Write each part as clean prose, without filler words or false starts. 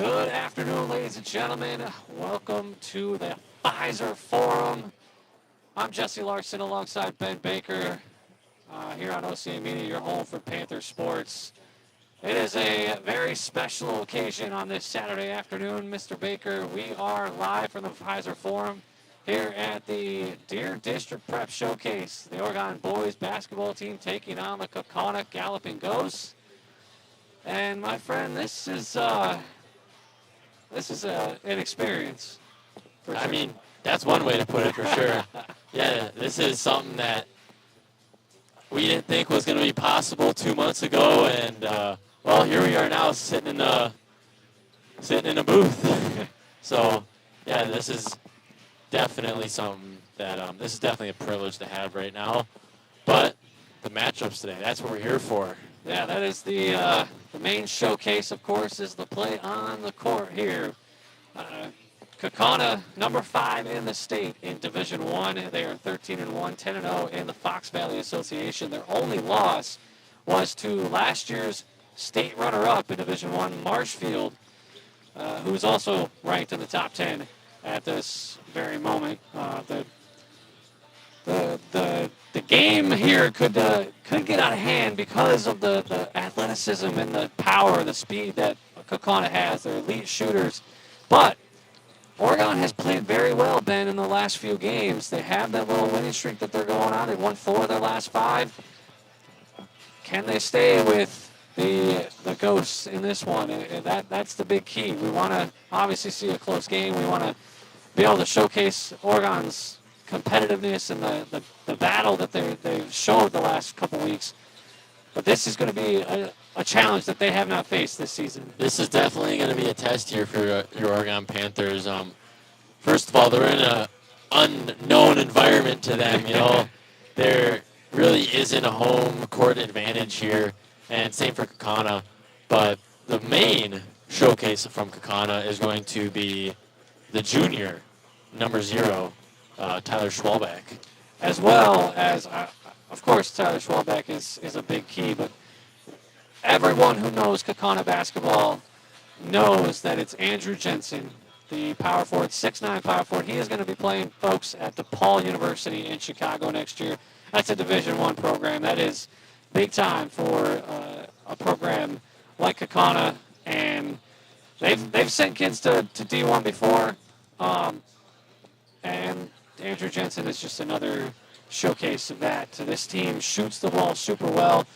Good afternoon, ladies and gentlemen. Welcome to the Fiserv Forum. I'm Jesse Larson alongside Ben Baker here on OCA Media, your home for Panther sports. It is a very special occasion on this Saturday afternoon, Mr. Baker. We are live from the Fiserv Forum here at the Deer District Prep Showcase. The Oregon boys basketball team taking on the Kaukauna Galloping Ghosts. And my friend, this is an experience. I mean, that's one way to put it for sure. Yeah, this is something that we didn't think was going to be possible 2 months ago, and well, here we are now sitting in a booth. So, yeah, this is definitely something that this is definitely a privilege to have right now. But the matchups today—that's what we're here for. Yeah, that is the main showcase, of course, is the play on the court here. Kaukauna, number 5 in the state in Division I. They are 13-1, 10-0 in the Fox Valley Association. Their only loss was to last year's state runner-up in Division I, Marshfield, who is also ranked in the top 10 at this very moment. The game here could get out of hand because of the athleticism and the power and the speed that Kaukauna has. They're elite shooters. But Oregon has played very well, Ben, in the last few games. They have that little winning streak that they're going on. They won 4 of their last 5. Can they stay with the Ghosts in this one? And that's the big key. We want to obviously see a close game. We want to be able to showcase Oregon's competitiveness and the battle that they've showed the last couple weeks. But this is going to be a challenge that they have not faced this season. This is definitely going to be a test here for your Oregon Panthers. First of all, they're in an unknown environment to them. You know, there really isn't a home court advantage here, and same for Kaukauna. But the main showcase from Kaukauna is going to be the junior, number 0, Tyler Schwalbach. As well as, of course, Tyler Schwalbach is a big key, but everyone who knows Kaukauna basketball knows that it's Andrew Jensen, the power forward, 6'9" power forward. He is going to be playing, folks, at DePaul University in Chicago next year. That's a Division I program. That is big time for a program like Kaukauna, and they've sent kids to D1 before, and Andrew Jensen is just another showcase of that. So this team shoots the ball super well.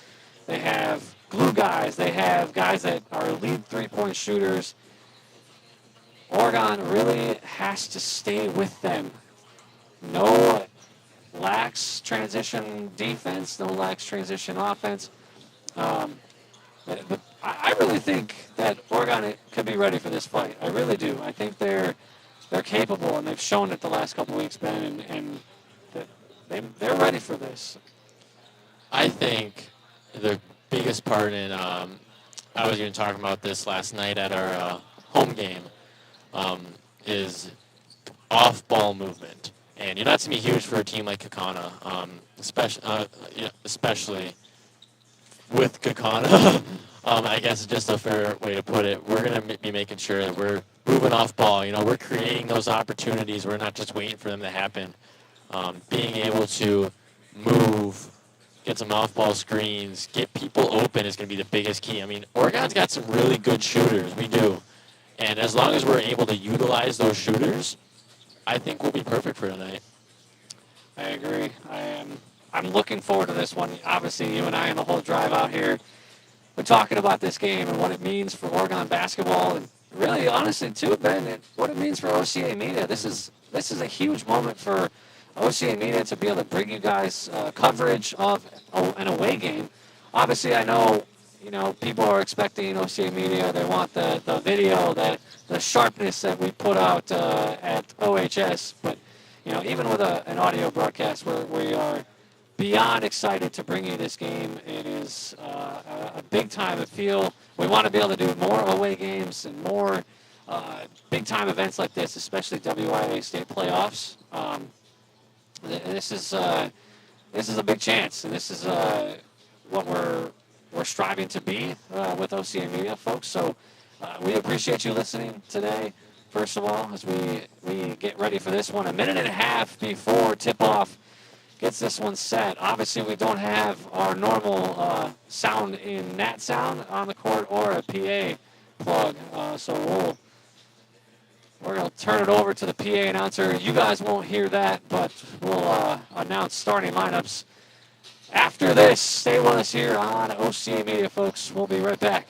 They have glue guys. They have guys that are elite three-point shooters. Oregon really has to stay with them. No lax transition defense, no lax transition offense. But I really think that Oregon could be ready for this fight. I really do. I think they're capable, and they've shown it the last couple weeks, Ben, and they're ready for this. I think the biggest part in, I was even talking about this last night at our home game, is off-ball movement. And that's going to be huge for a team like Kaukauna, especially with Kaukauna. I guess it's just a fair way to put it. We're going to be making sure that we're moving off ball. We're creating those opportunities. We're not just waiting for them to happen. Being able to move, get some off-ball screens, get people open is going to be the biggest key. I mean, Oregon's got some really good shooters. We do. And as long as we're able to utilize those shooters, I think we'll be perfect for tonight. I agree. I'm looking forward to this one. Obviously, you and I and the whole drive out here, we're talking about this game and what it means for Oregon basketball, and really, honestly, too, Ben, what it means for OCA Media. This is a huge moment for OCA Media to be able to bring you guys coverage of an away game. Obviously, I know, people are expecting OCA Media. They want the video, the sharpness that we put out at OHS. But, even with an audio broadcast, we are beyond excited to bring you this game. It is a big-time feel. We want to be able to do more away games and more big-time events like this, especially WIA state playoffs. This is a big chance, and this is what we're striving to be with OCA Media, folks. So We appreciate you listening today, first of all, as we get ready for this one. A minute and a half before tip-off gets this one set. Obviously, we don't have our normal sound in Nat Sound on the court or a PA plug, so we're going to turn it over to the PA announcer. You guys won't hear that, but we'll announce starting lineups after this. Stay with us here on OCA Media, folks. We'll be right back.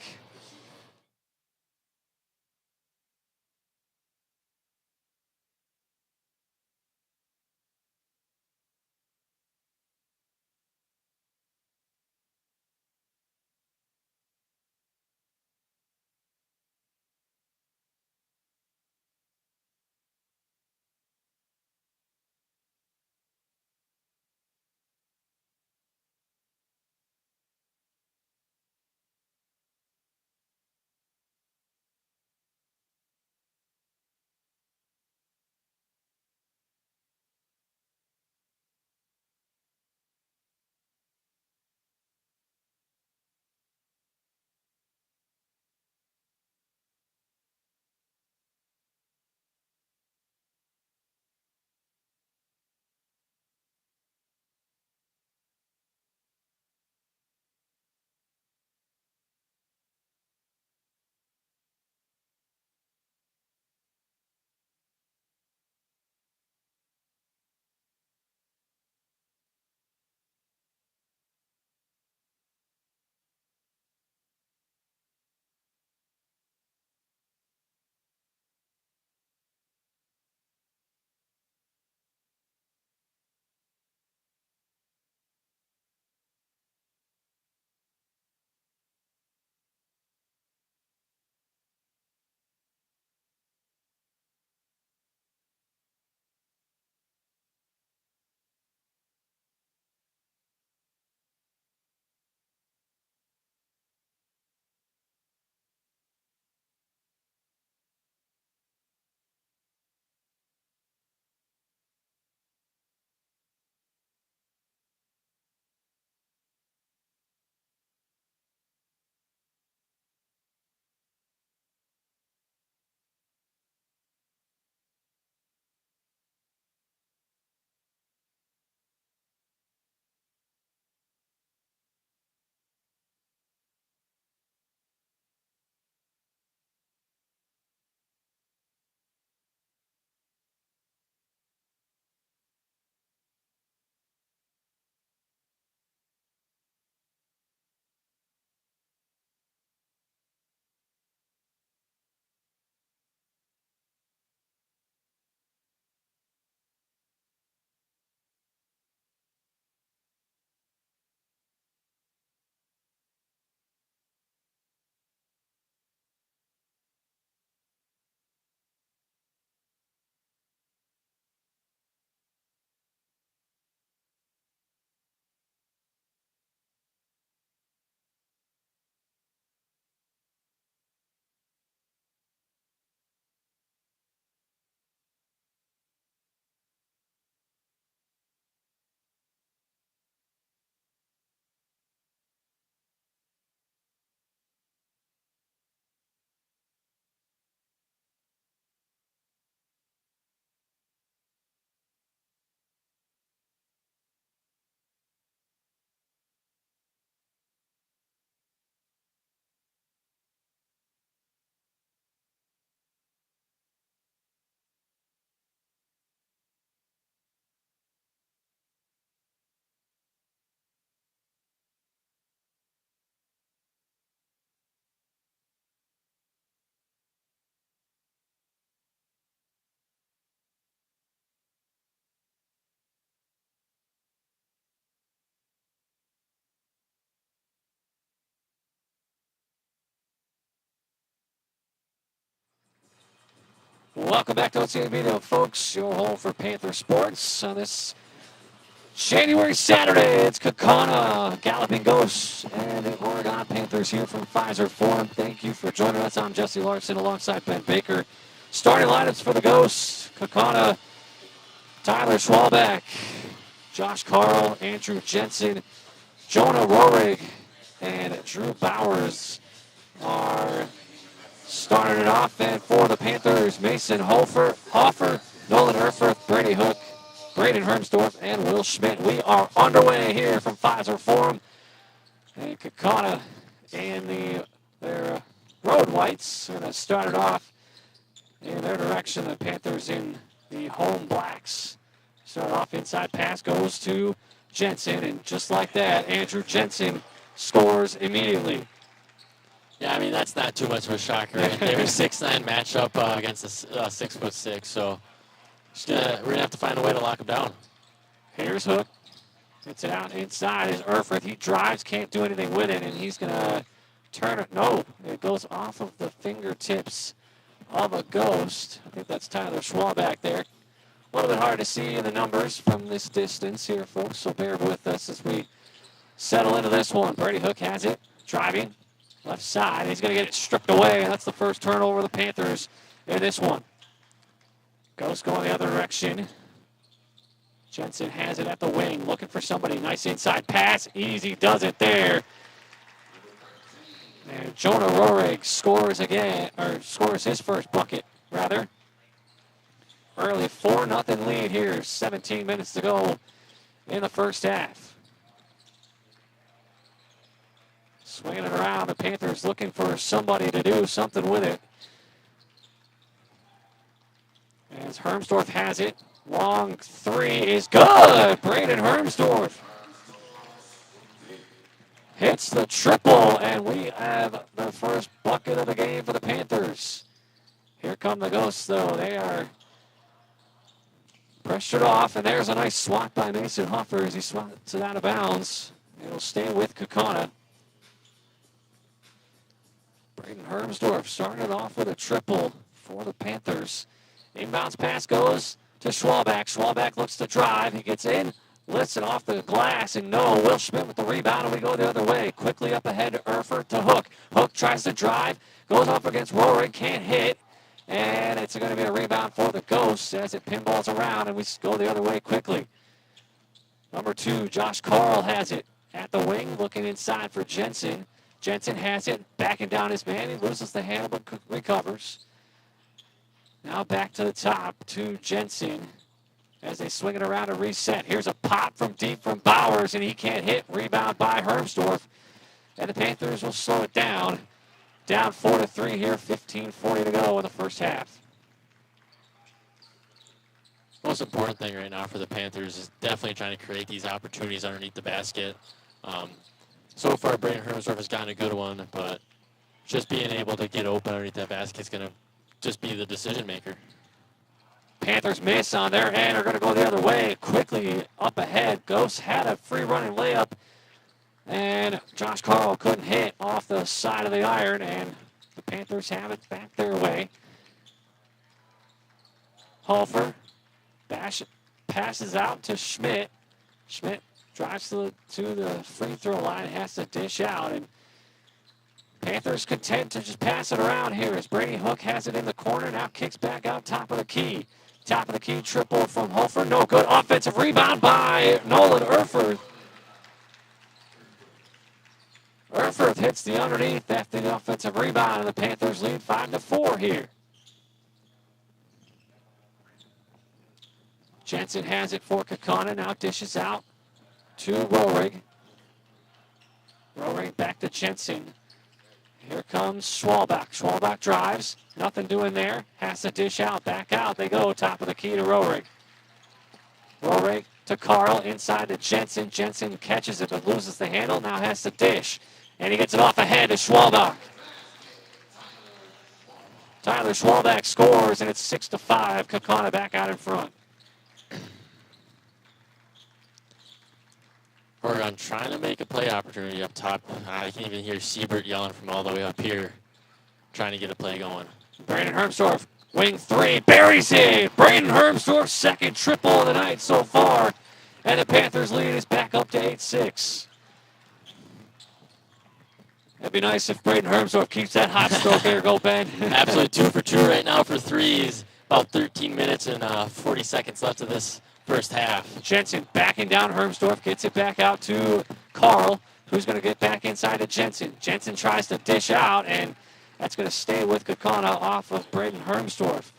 Welcome back to OCA Media, folks. Your home for Panther sports on this January Saturday. It's Kaukauna Galloping Ghosts and the Oregon Panthers here from Fiserv Forum. Thank you for joining us. I'm Jesse Larson alongside Ben Baker. Starting lineups for the Ghosts: Kaukauna, Tyler Schwalbach, Josh Carl, Andrew Jensen, Jonah Rohrig, and Drew Bowers are started it off, and for the Panthers, Mason Hoffer, Nolan Erfurth, Brady Hook, Braden Hermsdorf, and Will Schmidt. We are underway here from Fiserv Forum. And Kaukauna and their Road Whites are going to start it off in their direction. The Panthers in the home blacks. Start off inside pass goes to Jensen, and just like that, Andrew Jensen scores immediately. Yeah, I mean, that's not too much of a shocker. Right? They were 6'9" matchup against a 6'6", so we're going to have to find a way to lock them down. Here's Hook. Gets it out inside is Erfurth. He drives, can't do anything with it, and he's going to turn it. No, it goes off of the fingertips of a Ghost. I think that's Tyler Schwalbach there. A little bit hard to see in the numbers from this distance here, folks, so bear with us as we settle into this one. Brady Hook has it, driving. Left side. He's going to get it stripped away, and that's the first turnover of the Panthers in this one. Ghost going the other direction. Jensen has it at the wing, looking for somebody. Nice inside pass. Easy does it there. And Jonah Rohrig scores again, or scores his first bucket, rather. Early 4-0 lead here. 17 minutes to go in the first half. Swinging it around, the Panthers looking for somebody to do something with it. As Hermsdorf has it. Long three is good. Braden Hermsdorf hits the triple, and we have the first bucket of the game for the Panthers. Here come the Ghosts, though. They are pressured off, and there's a nice swat by Mason Hoffer as he swats it out of bounds. It'll stay with Kaukauna. Braden Hermsdorf started off with a triple for the Panthers. Inbounds pass goes to Schwalbach. Schwalbach looks to drive. He gets in, lifts it off the glass, and no, Will Schmidt with the rebound, and we go the other way. Quickly up ahead to Erfurth to Hook. Hook tries to drive, goes up against Rohrig, can't hit, and it's going to be a rebound for the Ghosts as it pinballs around, and we go the other way quickly. Number 2, Josh Carl has it at the wing, looking inside for Jensen. Jensen has it, backing down his man. He loses the handle but recovers. Now back to the top to Jensen as they swing it around and reset. Here's a pop from deep from Bowers, and he can't hit. Rebound by Hermsdorf. And the Panthers will slow it down. Down 4-3 here, 15:40 to go in the first half. Most important thing right now for the Panthers is definitely trying to create these opportunities underneath the basket. So far, Braden Hermsdorf has gotten a good one, but just being able to get open underneath that basket is going to just be the decision maker. Panthers miss on their end, are going to go the other way. Quickly up ahead, Ghosts had a free running layup, and Josh Carl couldn't hit off the side of the iron, and the Panthers have it back their way. Hofer passes out to Schmidt. Schmidt drives to the free throw line, has to dish out, and Panthers content to just pass it around here as Brady Hook has it in the corner, now kicks back out top of the key. Top of the key triple from Hofer, no good. Offensive rebound by Nolan Erfurth. Erfurth hits the underneath after the offensive rebound, and the Panthers lead 5-4 here. Jensen has it for Kaukauna, now dishes out to Rohrig. Rohrig back to Jensen. Here comes Schwalbach. Schwalbach drives. Nothing doing there. Has to dish out. Back out. They go. Top of the key to Rohrig. Rohrig to Carl. Inside to Jensen. Jensen catches it but loses the handle. Now has to dish. And he gets it off ahead to Schwalbach. Tyler Schwalbach scores, and it's 6-5. Kaukauna back out in front. Oregon trying to make a play opportunity up top. I can even hear Siebert yelling from all the way up here, trying to get a play going. Braden Hermsdorf, wing three, buries it. Braden Hermsdorf's second triple of the night so far, and the Panthers lead is back up to 8-6. That'd be nice if Braden Hermsdorf keeps that hot stroke there. Go, Ben. Absolutely 2 for 2 right now for threes. About 13 minutes and 40 seconds left of this first half. Jensen backing down Hermsdorf, gets it back out to Carl, who's going to get back inside to Jensen. Jensen tries to dish out, and That's going to stay with Kaukauna off of Braden Hermsdorf.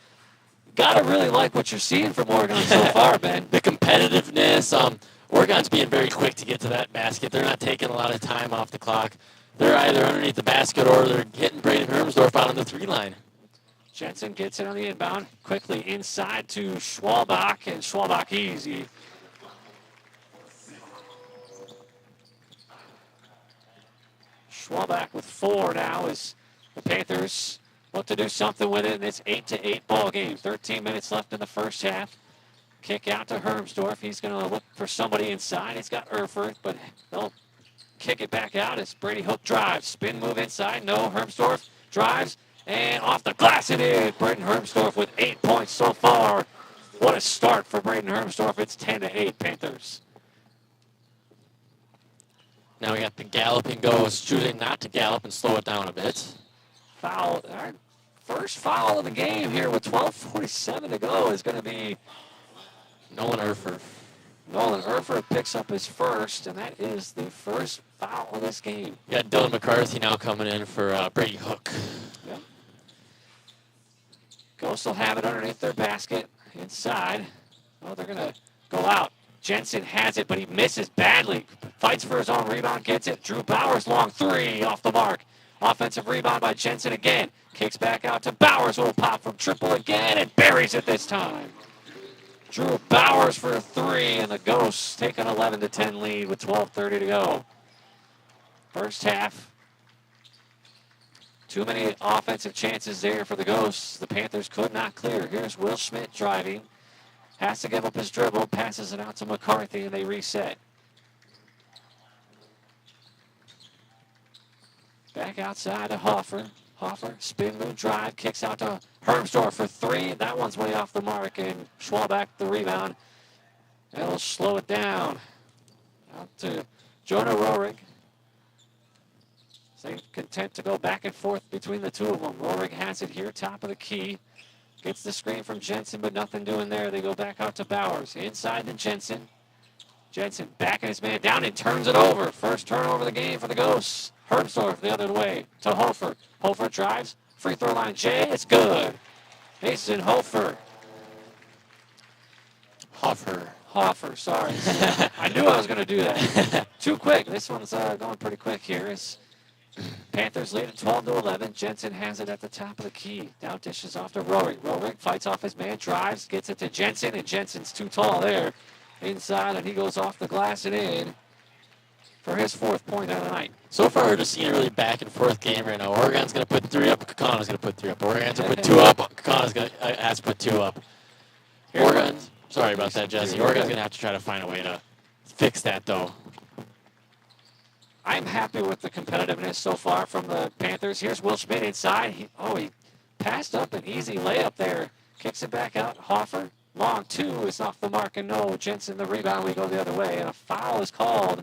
Gotta really like what you're seeing from Oregon so far, Ben. The competitiveness. Oregon's being very quick to get to that basket. They're not taking a lot of time off the clock. They're either underneath the basket or they're getting Braden Hermsdorf out on the 3-line. Jensen gets it on the inbound. Quickly inside to Schwalbach, and Schwalbach easy. Schwalbach with 4 now as the Panthers look to do something with it, and it's 8-8 ball game. 13 minutes left in the first half. Kick out to Hermsdorf. He's going to look for somebody inside. He's got Erfurt, but they'll kick it back out as Brady Hook drives. Spin move inside. No, Hermsdorf drives, and off the glass it is. Braden Hermsdorf with 8 points so far. What a start for Braden Hermsdorf. It's 10-8 Panthers. Now we got the Galloping Ghosts choosing not to gallop and slow it down a bit. Foul. Our first foul of the game here with 12:47 to go is going to be Nolan Erfurt. Nolan Erfurt picks up his first, and that is the first foul of this game. You got Dylan McCarthy now coming in for Brady Hook. Yep. Ghosts will have it underneath their basket inside. Oh, they're going to go out. Jensen has it, but he misses badly. Fights for his own rebound, gets it. Drew Bowers, long 3, off the mark. Offensive rebound by Jensen again. Kicks back out to Bowers, will pop from triple again, and buries it this time. Drew Bowers for a 3, and the Ghosts take an 11-10 lead with 12:30 to go. First half. Too many offensive chances there for the Ghosts. The Panthers could not clear. Here's Will Schmidt driving. Has to give up his dribble, passes it out to McCarthy, and they reset. Back outside to Hoffer. Hoffer, spin move drive, kicks out to Hermsdorf for 3. That one's way off the mark, and Schwalbach the rebound. That'll slow it down. Out to Jonah Rohrig. They content to go back and forth between the two of them. Rohrig has it here, top of the key. Gets the screen from Jensen, but nothing doing there. They go back out to Bowers. Inside to Jensen. Jensen backing his man down and turns it over. First turnover of the game for the Ghosts. Hermsdorf the other way to Hofer. Hofer drives. Free throw line J. It's good. Mason Hofer. Hoffer, sorry. I knew I was going to do that. Too quick. This one's going pretty quick here. It's Panthers lead at 12-11. Jensen has it at the top of the key. Now dishes off to Rohrig. Rohrig fights off his man, drives, gets it to Jensen, and Jensen's too tall there. Inside, and he goes off the glass and in for his 4th point of the night. So far, we're just seeing a really back and forth game right now. Oregon's going to put 3 up. Kaukauna's going to put 3 up. Oregon's going to put 2 up. Kaukauna's going to has to put 2 up. Oregon's, sorry about that, Jesse. Oregon's going to have to try to find a way to fix that, though. I'm happy with the competitiveness so far from the Panthers. Here's Will Schmidt inside. He passed up an easy layup there. Kicks it back out. Hoffer, long 2 is off the mark, and no. Jensen the rebound. We go the other way, and a foul is called.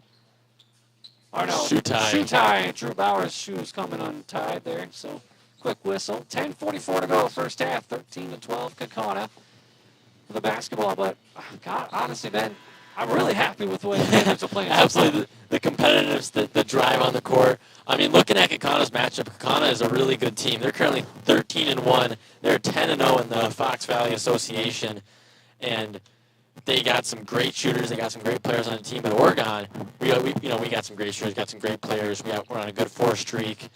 Or no, shoe tie. Drew Bowers' shoes coming untied there. So quick whistle. 10:44 to go first half. 13-12 Kaukauna for the basketball. But God, honestly, Ben, I'm really happy with the way the Panthers are playing. Absolutely. The competitiveness, the drive on the court. I mean, looking at Kaukauna's matchup, Kaukauna is a really good team. They're currently 13-1. They're 10-0 in the Fox Valley Association. And they got some great shooters. They got some great players on the team. But Oregon, we got some great shooters, got some great players. We're on a good 4 streak.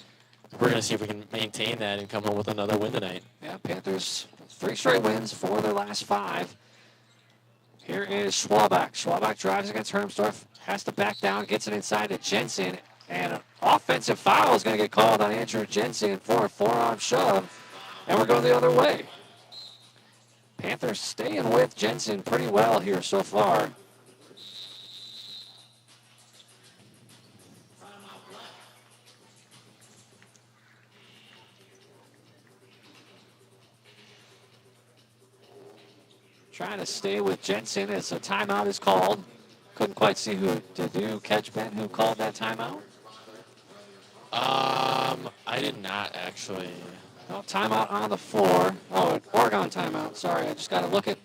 We're going to see if we can maintain that and come up with another win tonight. Yeah, Panthers 3 straight wins, 4 of their last 5. Here is Schwalbach. Schwalbach drives against Hermsdorf, has to back down, gets it inside to Jensen, and an offensive foul is going to get called on Andrew Jensen for a forearm shove, and we're going the other way. Panthers staying with Jensen pretty well here so far. Trying to stay with Jensen as a timeout is called. Couldn't quite see who. Did you catch, Ben, who called that timeout? I did not actually. No, timeout on the floor. Oh, an Oregon timeout. Sorry, I got to look at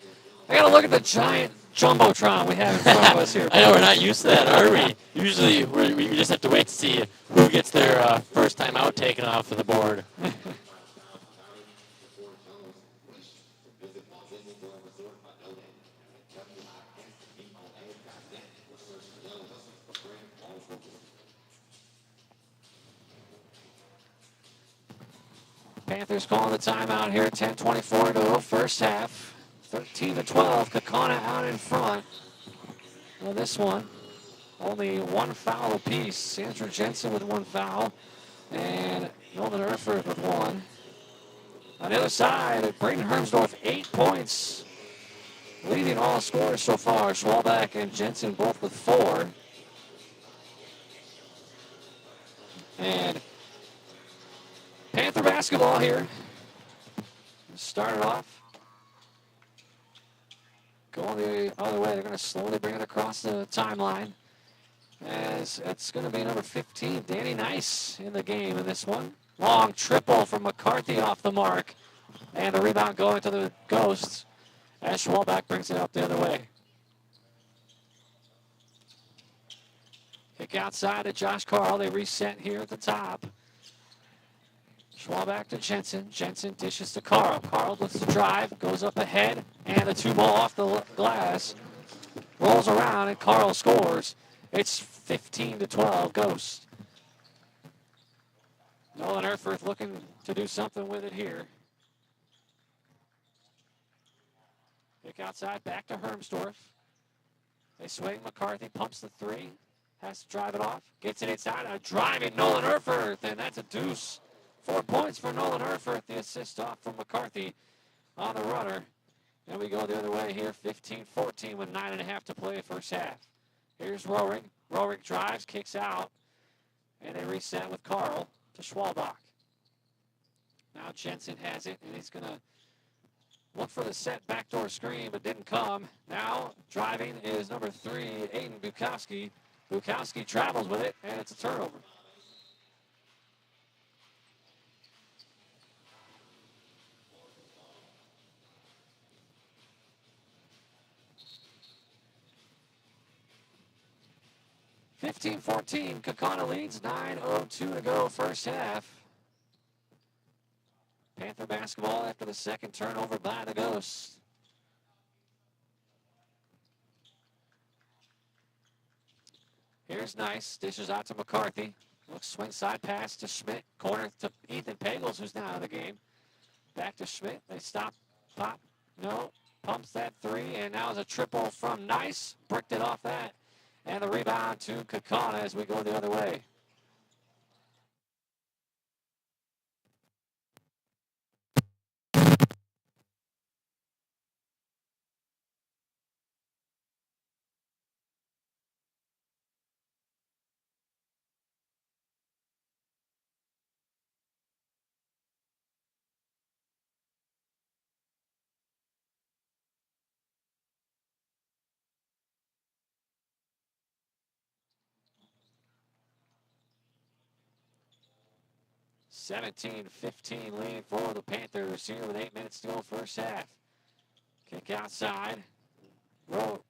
the giant jumbotron we have in front of us here. I know we're not used to that, are we? Usually we just have to wait to see who gets their first timeout taken off of the board. Panthers calling the timeout here. 10:24 to go, first half. 13-12. Kaukauna out in front. Well, this one, only one foul apiece. Andrew Jensen with one foul, and Nolan Erfurt with one. On the other side, Braden Hermsdorf, 8 points, leading all scorers so far. Schwalbach and Jensen both with 4. And Panther basketball here. Started off going the other way. They're going to slowly bring it across the timeline, as it's going to be number 15, Danny Nice, in the game in this one. Long triple from McCarthy off the mark, and the rebound going to the Ghosts as Schwalbach brings it up the other way. Kick outside to Josh Carl. They reset here at the top. Schwalbach to Jensen. Jensen dishes to Carl. Carl looks to drive, goes up ahead, and the 2-ball off the glass. Rolls around, and Carl scores. It's 15-12, Ghosts. Nolan Erfurt looking to do something with it here. Kick outside, back to Hermsdorf. They swing. McCarthy pumps the 3. Has to drive it off. Gets it inside. A driving Nolan Erfurt, and that's a deuce. 4 points for Nolan Erfurt. The assist off from McCarthy on the runner. And we go the other way here, 15-14 with 9.5 to play first half. Here's Rohrig. Rohrig drives, kicks out, and they reset with Carl to Schwalbach. Now Jensen has it, and he's going to look for the set backdoor screen, but didn't come. Now driving is number 3, Aiden Bukowski. Bukowski travels with it, and it's a turnover. (15-14). Kaukauna leads. 9:02 to go, first half. Panther basketball after the second turnover by the Ghosts. Here's Nice. Dishes out to McCarthy. Looks swing side pass to Schmidt. Corner to Ethan Pagels, who's now in the game. Back to Schmidt. They stop. Pop. No. Pumps that 3. And now is a triple from Nice. Bricked it off that. And the rebound to Kaukauna as we go the other way. (17-15) lead for the Panthers here with 8 minutes to go first half. Kick outside. No,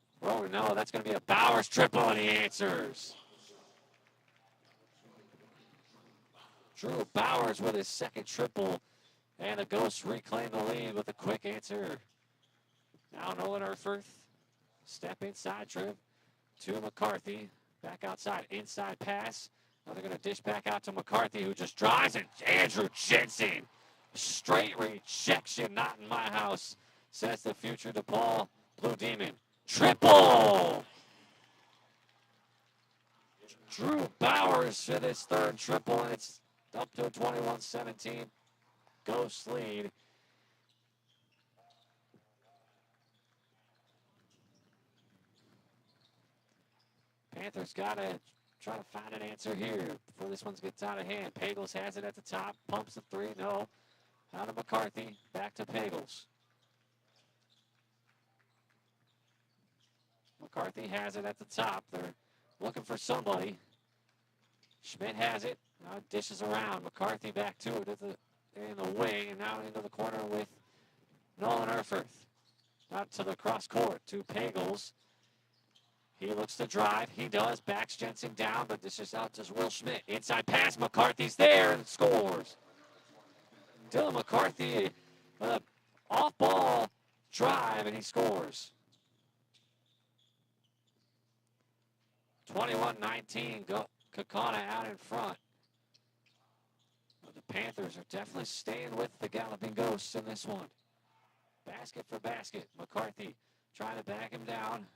that's going to be a Bowers triple, and he answers. Drew Bowers with his second triple, and the Ghosts reclaim the lead with a quick answer. Now Nolan Erfurt, step inside trip to McCarthy. Back outside, inside pass. Now they're going to dish back out to McCarthy, who just drives, and Andrew Jensen. Straight rejection, not in my house, says the future DePaul Blue Demon. Triple! Drew Bowers with his third triple, and it's up to 21-17. Ghosts lead. Panthers got to try to find an answer here before this one gets out of hand. Pagels has it at the top, pumps the 3, no. Out of McCarthy, back to Pagels. McCarthy has it at the top. They're looking for somebody. Schmidt has it. Now it dishes around. McCarthy back to it in the wing, and now into the corner with Nolan Erfurt. Out to the cross court to Pagels. He looks to drive. He does. Backs Jensen down, but this is out to Will Schmidt. Inside pass. McCarthy's there and scores. Dylan McCarthy, off-ball drive, and he scores. 21-19. Kaukauna out in front. The Panthers Panthers are definitely staying with the Galloping Ghosts in this one. Basket for basket. McCarthy trying to back him down.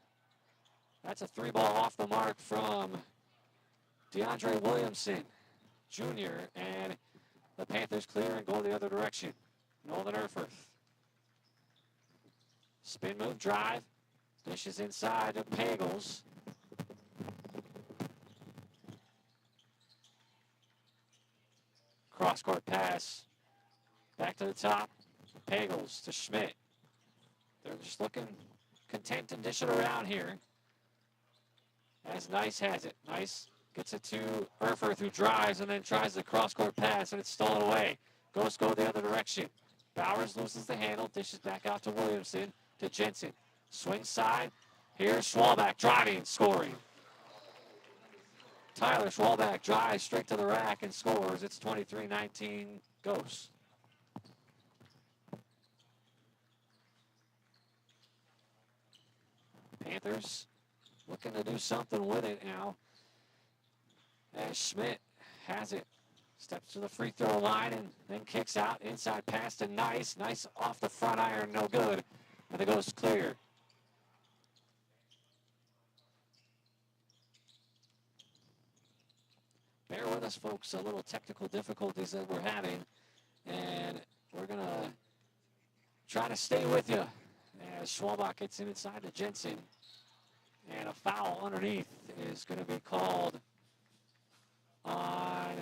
That's a 3-ball off the mark from DeAndre Williamson Jr. And the Panthers clear and go the other direction. Nolan Erfurth. Spin move drive. Dishes inside to Pagels. Cross-court pass. Back to the top. Pagels to Schmidt. They're just looking content to dish it around here. As Nice has it. Nice gets it to Erfurth, who drives and then tries the cross-court pass, and it's stolen away. Ghosts go the other direction. Bowers loses the handle, dishes back out to Williamson, to Jensen. Swing side. Here's Schwalbach driving, scoring. Tyler Schwalbach drives straight to the rack and scores. It's 23-19 Ghosts. Panthers looking to do something with it now. As Schmidt has it. Steps to the free throw line and then kicks out. Inside pass to Nice. Nice off the front iron, no good. And it goes clear. Bear with us, folks. A little technical difficulties that we're having. And we're going to try to stay with you as Schwalbach gets in inside to Jensen. And a foul underneath is going to be called on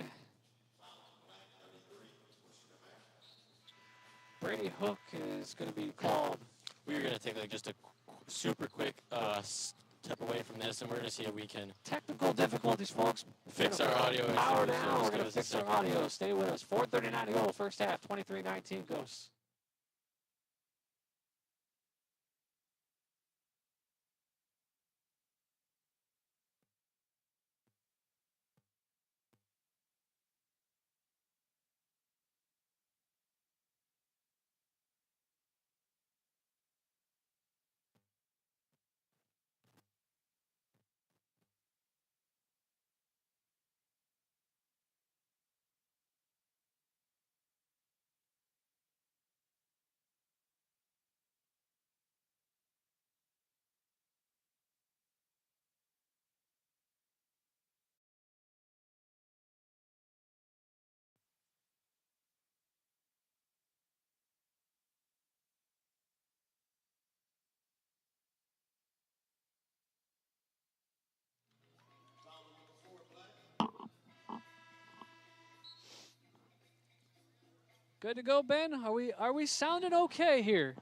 Brady Hook is going to be called. We're going to take like just a super quick step away from this, and we're going to see if we can Technical difficulties, folks. fix our audio. Power issues. down. So We're going to just give us fix a our second. audio. Stay with us. 4:39 to go. First half, 23-19 Ghosts. Good to go, Ben? Are we sounding okay here?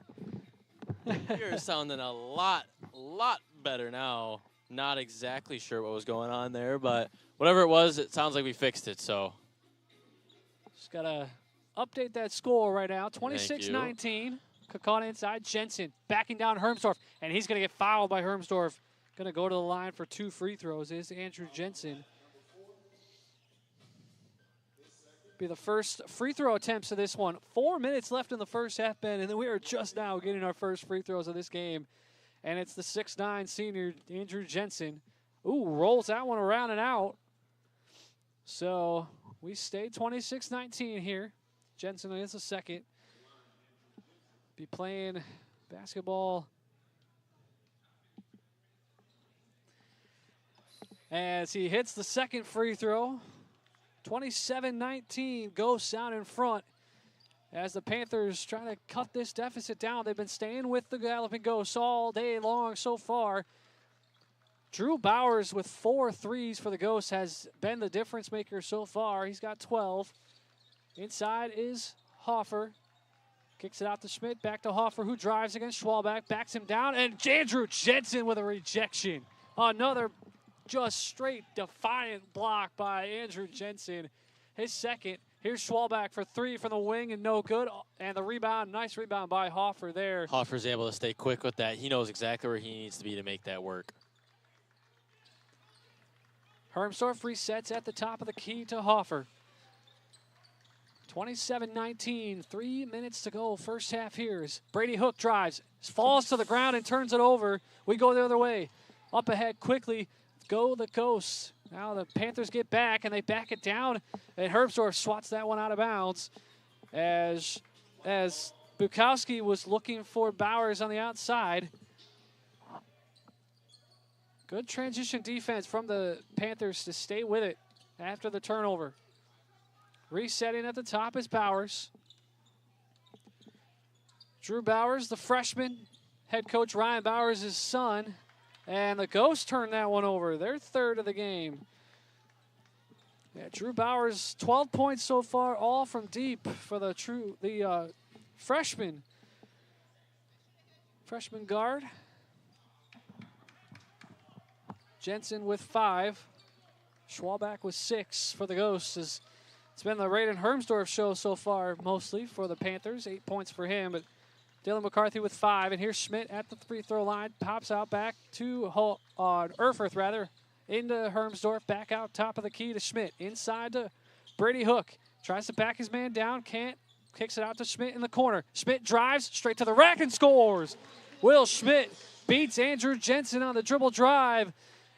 You're sounding a lot better now. Not exactly sure what was going on there, but whatever it was, it sounds like we fixed it, so. Just got to update that score right now. 26-19. Kaukauna inside. Jensen backing down Hermsdorf, and he's going to get fouled by Hermsdorf. Going to go to the line for 2 free throws is Andrew Jensen. Be the first free throw attempts of this one. 4 minutes left in the first half, Ben, and then we are just now getting our first free throws of this game. And it's the 6'9" senior, Andrew Jensen. Ooh, rolls that one around and out. So we stay 26-19 here. Jensen is the second. Be playing basketball as he hits the second free throw. 27-19, Ghosts out in front as the Panthers try to cut this deficit down. They've been staying with the Galloping Ghosts all day long so far. Drew Bowers with 4 threes for the Ghosts has been the difference maker so far. He's got 12. Inside is Hoffer. Kicks it out to Schmidt, back to Hoffer, who drives against Schwalbach, backs him down, and Andrew Jensen with a rejection. Another just straight defiant block by Andrew Jensen. His second. Here's Schwalbach for 3 from the wing and no good. And the rebound, nice rebound by Hoffer there. Hoffer's able to stay quick with that. He knows exactly where he needs to be to make that work. Hermsdorf resets at the top of the key to Hoffer. 27-19, 3 minutes to go. First half here as Brady Hook drives, falls to the ground and turns it over. We go the other way. Up ahead quickly. Go the Ghosts. Now the Panthers get back, and they back it down, and Herbsdorf swats that one out of bounds as Bukowski was looking for Bowers on the outside. Good transition defense from the Panthers to stay with it after the turnover. Resetting at the top is Bowers. Drew Bowers, the freshman, head coach Ryan Bowers' son. And the Ghosts turned that one over. Their third of the game. Yeah, Drew Bowers, 12 points so far, all from deep for the freshman guard. Jensen with 5. Schwalbach with 6 for the Ghosts. It's been the Raiden Hermsdorf show so far, mostly for the Panthers. 8 points for him, but Dylan McCarthy with 5. And here's Schmidt at the free throw line. Pops out back to Erfurth, rather. Into Hermsdorf. Back out top of the key to Schmidt. Inside to Brady Hook. Tries to back his man down. Can't. Kicks it out to Schmidt in the corner. Schmidt drives straight to the rack and scores. Will Schmidt beats Andrew Jensen on the dribble drive.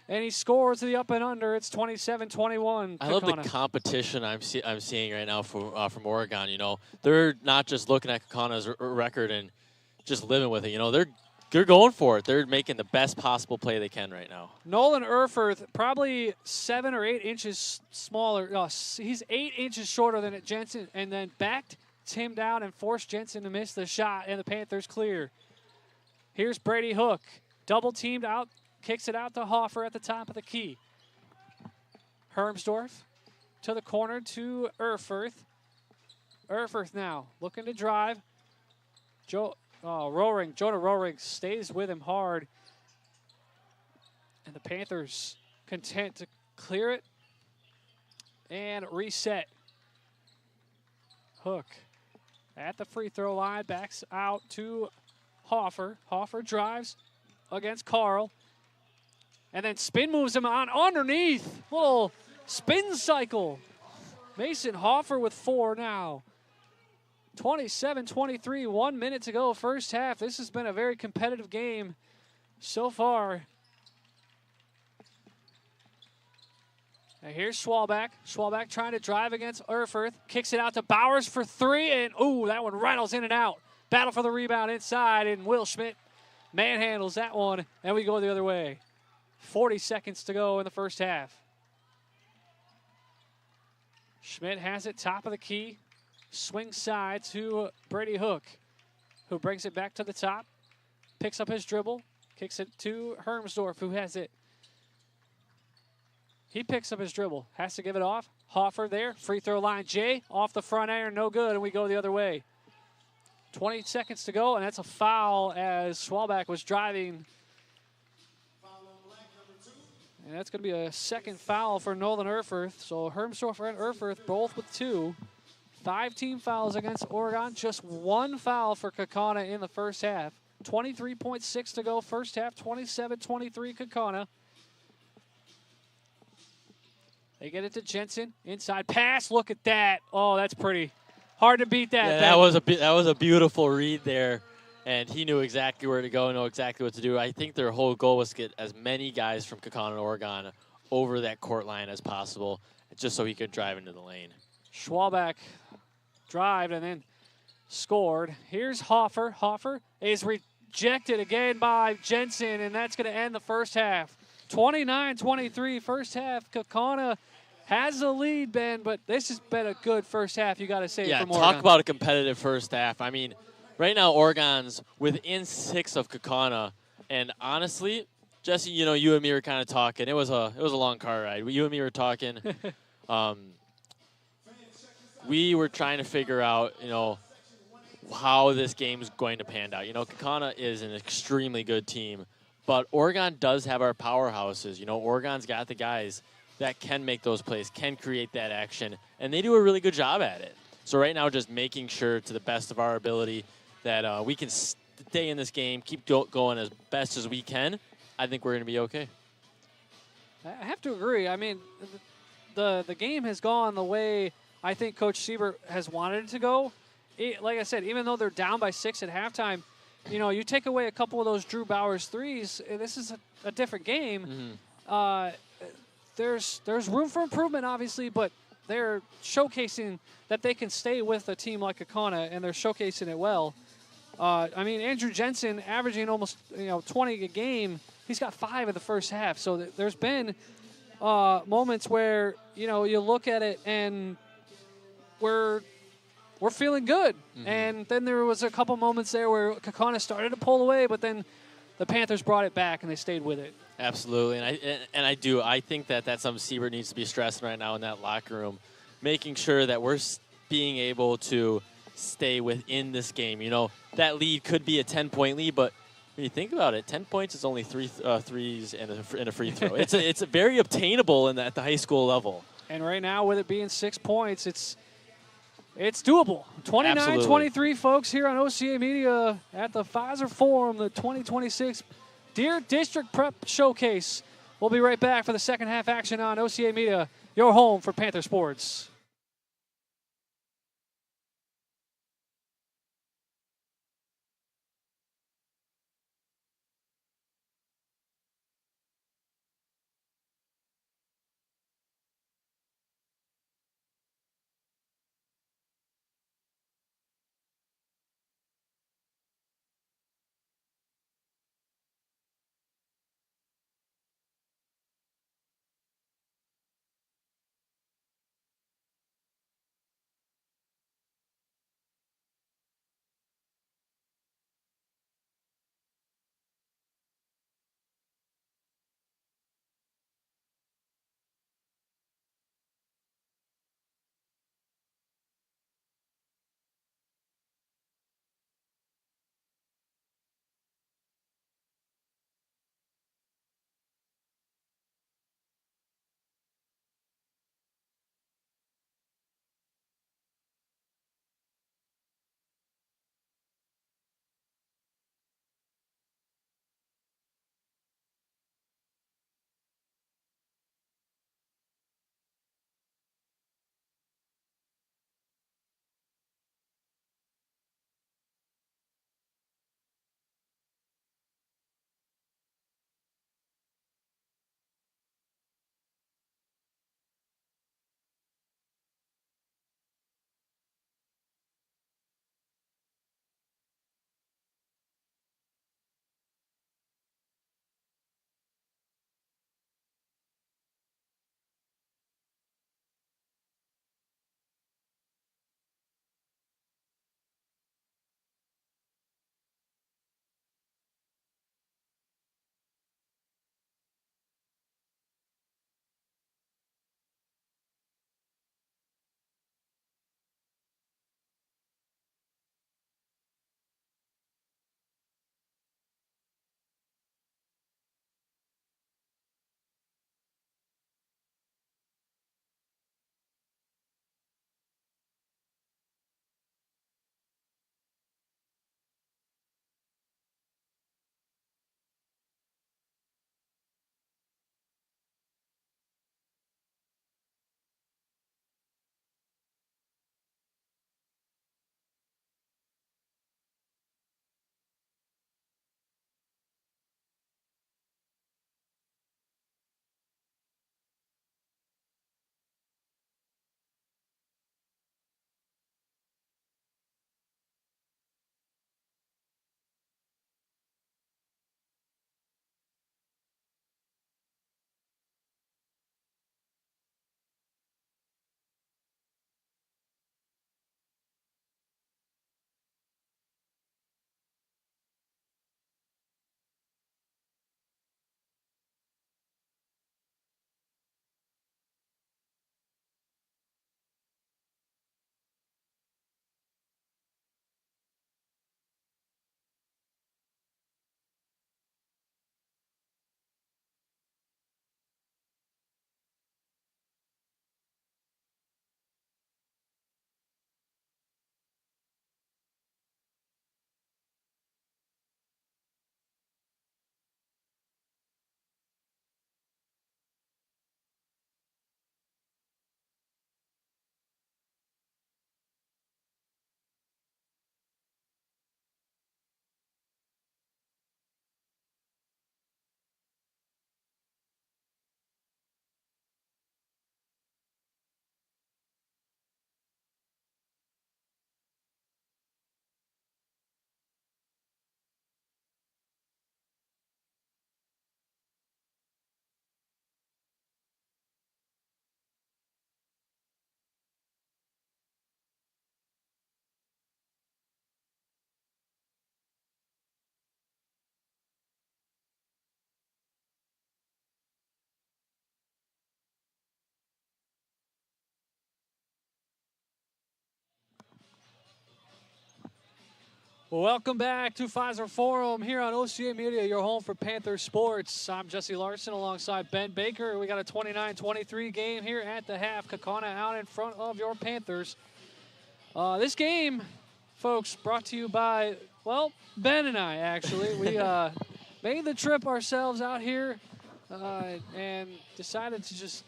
And he scores the up and under. It's 27-21. I love the competition I'm seeing right now from Oregon. You know, they're not just looking at Kaukauna's record and just living with it. You know, they're going for it. They're making the best possible play they can right now. Nolan Erfurth, probably 7 or 8 inches smaller. He's 8 inches shorter than Jensen, and then backed him down and forced Jensen to miss the shot, and the Panthers clear. Here's Brady Hook. Double teamed out. Kicks it out to Hoffer at the top of the key. Hermsdorf to the corner to Erfurth. Erfurth now looking to drive. Jonah Rohring stays with him hard. And the Panthers content to clear it and reset. Hook at the free throw line, backs out to Hoffer. Hoffer drives against Carl. And then spin moves him on underneath. Little spin cycle. Mason Hoffer with 4 now. 27-23, 1 minute to go, first half. This has been a very competitive game so far. And here's Schwalbach. Schwalbach trying to drive against Erfurth. Kicks it out to Bowers for 3, and ooh, that one rattles in and out. Battle for the rebound inside, and Will Schmidt manhandles that one, and we go the other way. 40 seconds to go in the first half. Schmidt has it top of the key. Swing side to Brady Hook, who brings it back to the top. Picks up his dribble. Kicks it to Hermsdorf, who has it. He picks up his dribble. Has to give it off. Hoffer there. Free throw line. Jay off the front iron. No good, and we go the other way. 20 seconds to go, and that's a foul as Schwalbach was driving. And that's going to be a second foul for Nolan Erfurth. So Hermsdorf and Erfurth both with 2. 5 team fouls against Oregon. Just 1 foul for Kaukauna in the first half. 23.6 to go first half. 27-23 Kaukauna. They get it to Jensen. Inside pass. Look at that. Oh, that's pretty. Hard to beat that. Yeah, that was a beautiful read there. And he knew exactly where to go, know exactly what to do. I think their whole goal was to get as many guys from Kaukauna and Oregon over that court line as possible, just so he could drive into the lane. Schwalbach drived and then scored. Here's Hoffer. Hoffer is rejected again by Jensen, and that's going to end the first half. 29-23, first half. Kaukauna has the lead, Ben, but this has been a good first half, you got to say. Yeah, from Oregon. Talk about a competitive first half. I mean, right now, Oregon's within 6 of Kaukauna, and honestly, Jesse, you know, you and me were kind of talking. It was a long car ride. You and me were talking. We were trying to figure out, you know, how this game's going to pan out. You know, Kaukauna is an extremely good team, but Oregon does have our powerhouses. You know, Oregon's got the guys that can make those plays, can create that action, and they do a really good job at it. So right now, just making sure to the best of our ability that we can stay in this game, keep going as best as we can. I think we're going to be okay. I have to agree. I mean, the game has gone the way I think Coach Siebert has wanted it to go. Like I said, even though they're down by 6 at halftime, you know, you take away a couple of those Drew Bowers threes, this is a different game. there's room for improvement, obviously, but they're showcasing that they can stay with a team like Kaukauna, and they're showcasing it well. I mean, Andrew Jensen averaging almost 20 a game. He's got 5 in the first half. So there's been moments where you look at it and we're feeling good. Mm-hmm. And then there was a couple moments there where Kaukauna started to pull away, but then the Panthers brought it back and they stayed with it. Absolutely, and I think that's something Siebert needs to be stressing right now in that locker room, making sure that we're being able to stay within this game. That lead could be a 10-point lead, but when you think about it, 10 points is only 3 threes and a free throw. It's very obtainable at the high school level. And right now, with it being 6 points, it's doable. 29-23, folks, here on OCA Media at the Fiserv Forum, the 2026 Deer District Prep Showcase. We'll be right back for the second half action on OCA Media, your home for Panther Sports. Welcome back to Fiserv Forum here on OCA Media, your home for Panther sports. I'm Jesse Larson alongside Ben Baker. We got a 29-23 game here at the half. Kaukauna out in front of your Panthers. This game, folks, brought to you by, well, Ben and I, actually. We made the trip ourselves out here and decided to just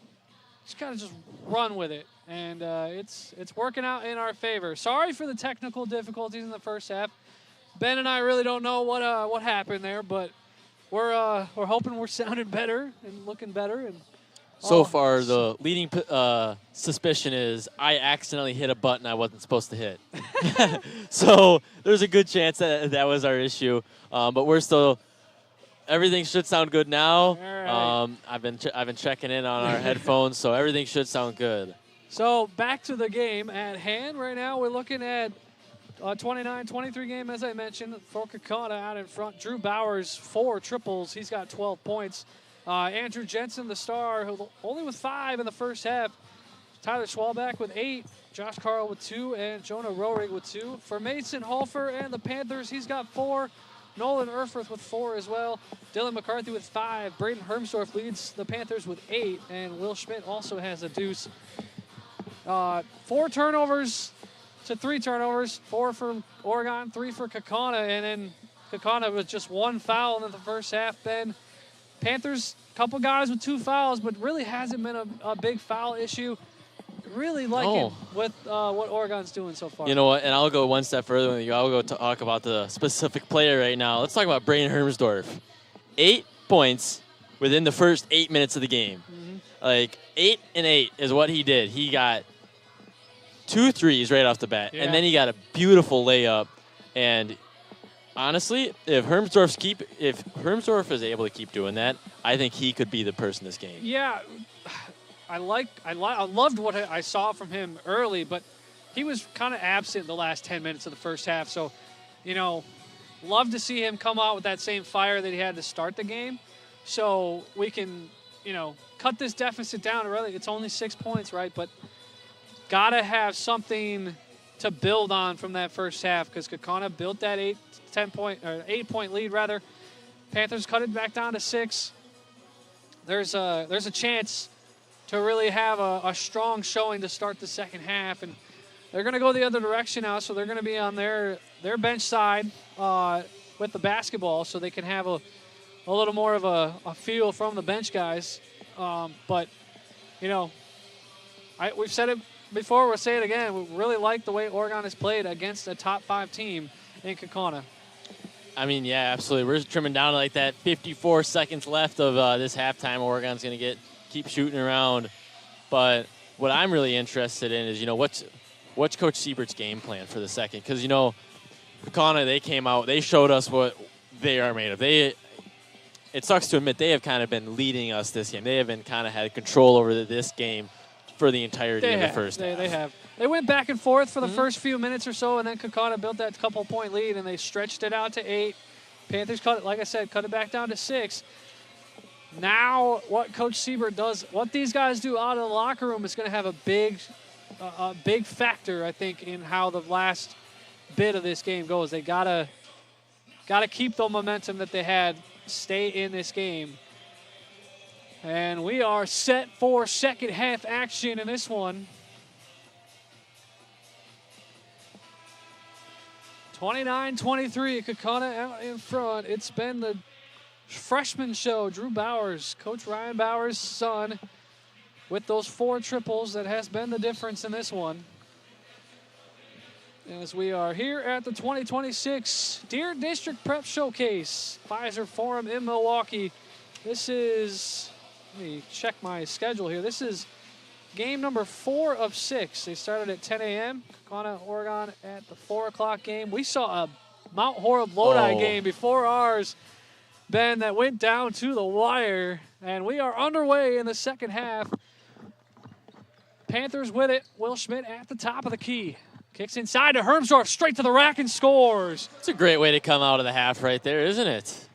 kind of just run with it. And it's working out in our favor. Sorry for the technical difficulties in the first half. Ben and I really don't know what happened there, but we're hoping we're sounding better and looking better. And so far, the leading suspicion is I accidentally hit a button I wasn't supposed to hit. So there's a good chance that was our issue, but we're still. Everything should sound good now. Right. I've been checking in on our headphones, so everything should sound good. So back to the game at hand. Right now, we're looking at a 29-23 game, as I mentioned, for Kaukauna out in front. Drew Bowers, 4 triples. He's got 12 points. Andrew Jensen, the star, who only with 5 in the first half. Tyler Schwalbach with 8. Josh Carl with 2. And Jonah Rohrig with 2. For Mason Holfer and the Panthers, he's got 4. Nolan Erfurth with 4 as well. Dylan McCarthy with 5. Braden Hermsdorf leads the Panthers with 8. And Will Schmidt also has a deuce. 4 turnovers to 3 turnovers. 4 for Oregon, 3 for Kaukauna. And then Kaukauna with just 1 foul in the first half. Then Panthers, couple guys with 2 fouls, but really hasn't been a big foul issue. Really liking with what Oregon's doing so far. You know what? And I'll go one step further with you. I'll go talk about the specific player right now. Let's talk about Braden Hermsdorf. 8 points within the first 8 minutes of the game. Mm-hmm. Like 8 and 8 is what he did. He got 2 threes right off the bat, and then he got a beautiful layup. And honestly, if Hermsdorf is able to keep doing that, I think he could be the person this game. Yeah. I loved what I saw from him early, but he was kind of absent the last 10 minutes of the first half. So, love to see him come out with that same fire that he had to start the game. So we can, cut this deficit down. Really, it's only 6 points, right? But gotta have something to build on from that first half because Kaukauna built that 8-point lead rather. Panthers cut it back down to 6. There's a chance to really have a strong showing to start the second half. And they're going to go the other direction now, so they're going to be on their bench side with the basketball so they can have a little more of a feel from the bench guys. But, we've said it before, we'll say it again. We really like the way Oregon has played against a top 5 team in Kaukauna. I mean, yeah, absolutely. We're trimming down to like that 54 seconds left of this halftime. Oregon's going to keep shooting around. But what I'm really interested in is, what's Coach Siebert's game plan for the second? Because, Kaukauna, they came out, they showed us what they are made of. It sucks to admit they have kind of been leading us this game. They have been kind of had control over this game for the entirety of the first half. They have. They went back and forth for the first few minutes or so, and then Kaukauna built that couple-point lead, and they stretched it out to 8. Panthers cut it back down to 6. Now, what Coach Siebert does, what these guys do out of the locker room is going to have a big factor, I think, in how the last bit of this game goes. They gotta keep the momentum that they had, stay in this game. And we are set for second half action in this one. 29-23, Kaukauna out in front. It's been the freshman show, Drew Bowers, Coach Ryan Bowers' son, with those 4 triples. That has been the difference in this one. As we are here at the 2026 Deer District Prep Showcase, Fiserv Forum in Milwaukee. This is, let me check my schedule here. This is game number 4 of 6. They started at 10 a.m. Kaukauna, Oregon at the 4 o'clock game. We saw a Mount Horeb Lodi game before ours, Ben, that went down to the wire. And we are underway in the second half. Panthers with it. Will Schmidt at the top of the key. Kicks inside to Hermsdorf, straight to the rack and scores. It's a great way to come out of the half right there, isn't it?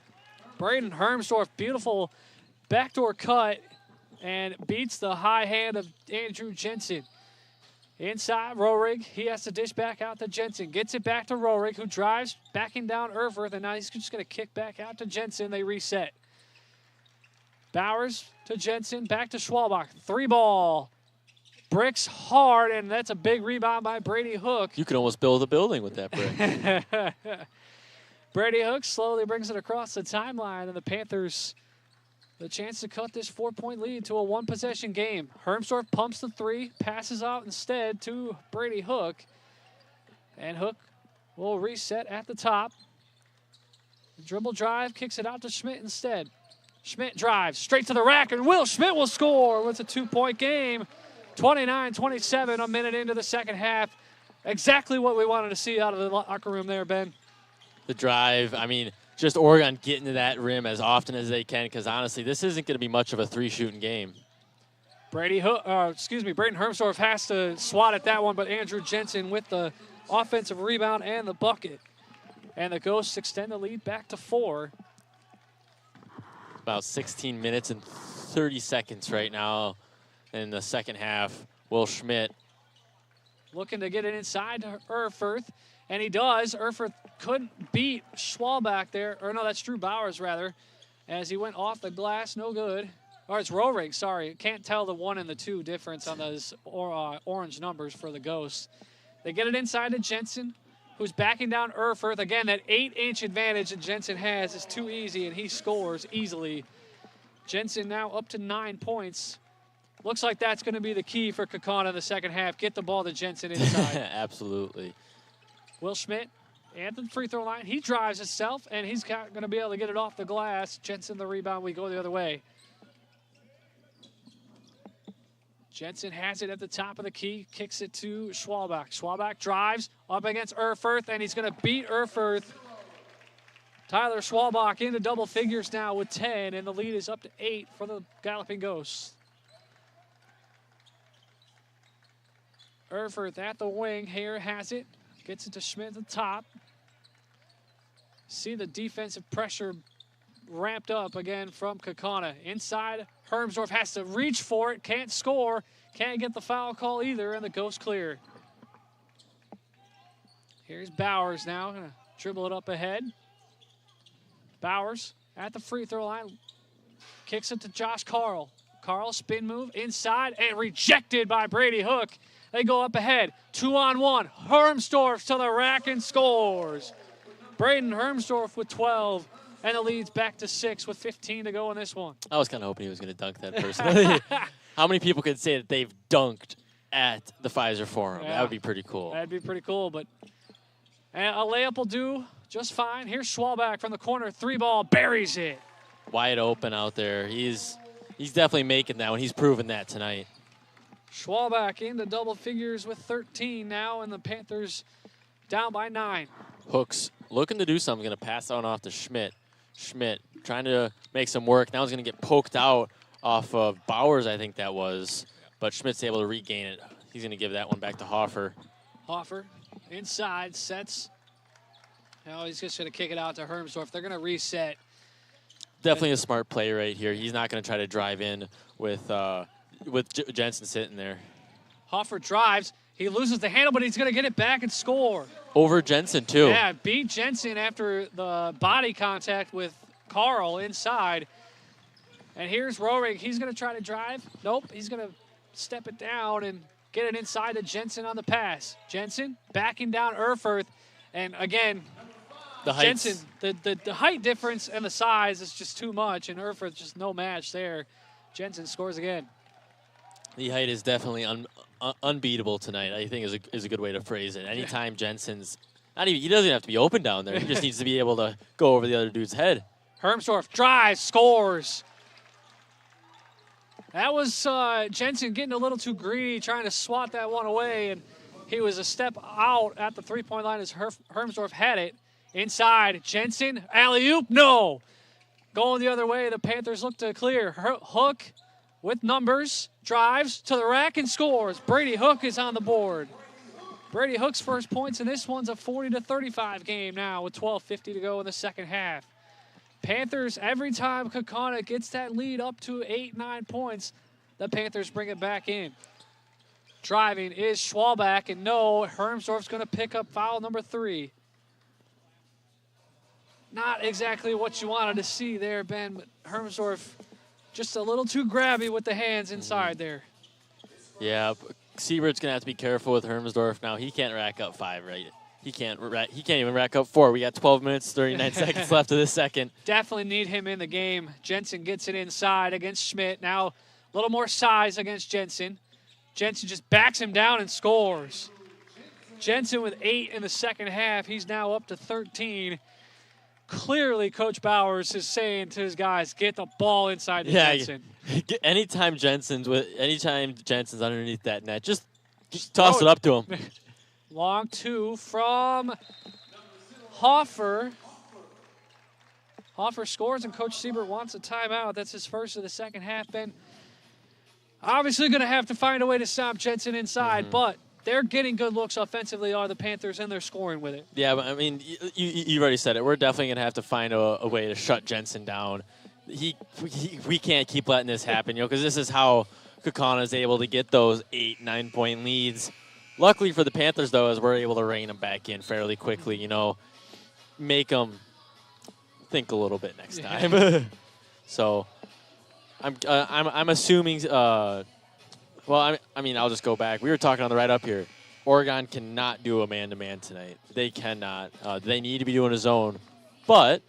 Braden Hermsdorf, beautiful backdoor cut, and beats the high hand of Andrew Jensen. Inside, Rohrig. He has to dish back out to Jensen. Gets it back to Rohrig, who drives, backing down Erfurth, and now he's just going to kick back out to Jensen. They reset. Bowers to Jensen, back to Schwalbach. 3-ball. Bricks hard, and that's a big rebound by Brady Hook. You could almost build a building with that brick. Brady Hook slowly brings it across the timeline, and the Panthers the chance to cut this 4-point lead to a 1-possession game. Hermsdorf pumps the 3, passes out instead to Brady Hook, and Hook will reset at the top. Dribble drive, kicks it out to Schmidt instead. Schmidt drives straight to the rack, and Will Schmidt will score. It's a 2-point game. 29-27, a minute into the second half. Exactly what we wanted to see out of the locker room there, Ben. The drive, I mean, just Oregon getting to that rim as often as they can, because honestly, this isn't going to be much of a 3-shooting game. Braden Hermsdorf has to swat at that one, but Andrew Jensen with the offensive rebound and the bucket. And the Ghosts extend the lead back to 4. About 16 minutes and 30 seconds right now in the second half. Will Schmidt looking to get it inside to Erfurth, and he does. Erfurth couldn't beat Schwalbach there, or no, that's Drew Bowers rather, as he went off the glass, no good. Or it's Rohrig, sorry. Can't tell the 1 and the 2 difference on those orange numbers for the Ghosts. They get it inside to Jensen, who's backing down Erfurth. Again, that 8-inch advantage that Jensen has is too easy, and he scores easily. Jensen now up to 9 points. Looks like that's going to be the key for Kaukauna in the second half. Get the ball to Jensen inside. Absolutely. Will Schmidt at the free throw line. He drives himself, and he's going to be able to get it off the glass. Jensen the rebound. We go the other way. Jensen has it at the top of the key. Kicks it to Schwalbach. Schwalbach drives up against Erfurth, and he's going to beat Erfurth. Tyler Schwalbach into double figures now with 10, and the lead is up to 8 for the Galloping Ghosts. Erfurth at the wing here has it. Gets it to Schmidt at the top. See the defensive pressure ramped up again from Kaukauna. Inside, Hermsdorf has to reach for it. Can't score. Can't get the foul call either, and the Ghosts clear. Here's Bowers now. Gonna dribble it up ahead. Bowers at the free throw line. Kicks it to Josh Carl. Carl spin move inside and rejected by Brady Hook. They go up ahead, 2-on-1. Hermsdorf to the rack and scores. Braden Hermsdorf with 12, and the lead's back to 6 with 15 to go in this one. I was kind of hoping he was going to dunk that personally. How many people could say that they've dunked at the Fiserv Forum? Yeah. That would be pretty cool. That'd be pretty cool, but a layup will do just fine. Here's Schwalbach from the corner, 3-ball, buries it. Wide open out there. He's definitely making that one. He's proven that tonight. Schwalbach into double figures with 13 now, and the Panthers down by 9. Hooks looking to do something. Going to pass on off to Schmidt. Schmidt trying to make some work. Now he's going to get poked out off of Bowers, I think that was. But Schmidt's able to regain it. He's going to give that one back to Hoffer. Hoffer inside, sets. Now he's just going to kick it out to Hermsdorf. They're going to reset. Definitely a smart play right here. He's not going to try to drive in with Jensen sitting there. Hoffer drives. He loses the handle, but he's going to get it back and score. Over Jensen, too. Yeah, beat Jensen after the body contact with Carl inside. And here's Rohrig. He's going to try to drive. Nope, he's going to step it down and get it inside to Jensen on the pass. Jensen backing down Erfurth. And again, The heights. Jensen, the height difference and the size is just too much, and Erfurth just no match there. Jensen scores again. The height is definitely unbeatable tonight, I think is a good way to phrase it. Anytime Jensen's, he doesn't have to be open down there. He just needs to be able to go over the other dude's head. Hermsdorf drives, scores. That was Jensen getting a little too greedy, trying to swat that one away, and he was a step out at the three-point line as Hermsdorf had it. Inside, Jensen, alley-oop, no. Going the other way, the Panthers look to clear. Hook with numbers, drives to the rack and scores. Brady Hook is on the board. Brady Hook's first points, and this one's a 40-35 game now with 12:50 to go in the second half. Panthers, every time Kaukauna gets that lead up to 8-9 points, the Panthers bring it back in. Driving is Schwalbach, and no, Hermsdorf's going to pick up foul number 3. Not exactly what you wanted to see there, Ben, but Hermsdorf just a little too grabby with the hands inside there. Yeah, Siebert's going to have to be careful with Hermsdorf now. He can't rack up 5, right? He can't even rack up 4. We got 12 minutes, 39 seconds left of this second. Definitely need him in the game. Jensen gets it inside against Schmidt. Now a little more size against Jensen. Jensen just backs him down and scores. Jensen with 8 in the second half. He's now up to 13. Clearly, Coach Bowers is saying to his guys, get the ball inside Jensen. Anytime Jensen's underneath that net, just toss it up to him. Long 2 from Hoffer. Hoffer scores, and Coach Siebert wants a timeout. That's his first of the second half. Ben, obviously going to have to find a way to stop Jensen inside, but they're getting good looks offensively, are the Panthers, and they're scoring with it. Yeah, but I mean, you've already said it. We're definitely going to have to find a way to shut Jensen down. We can't keep letting this happen, because this is how Kaukauna is able to get those 8, 9-point leads. Luckily for the Panthers, though, is we're able to rein them back in fairly quickly. Make them think a little bit next time. So, I'm assuming. I'll just go back. We were talking on the right up here. Oregon cannot do a man-to-man tonight. They cannot. They need to be doing a zone, but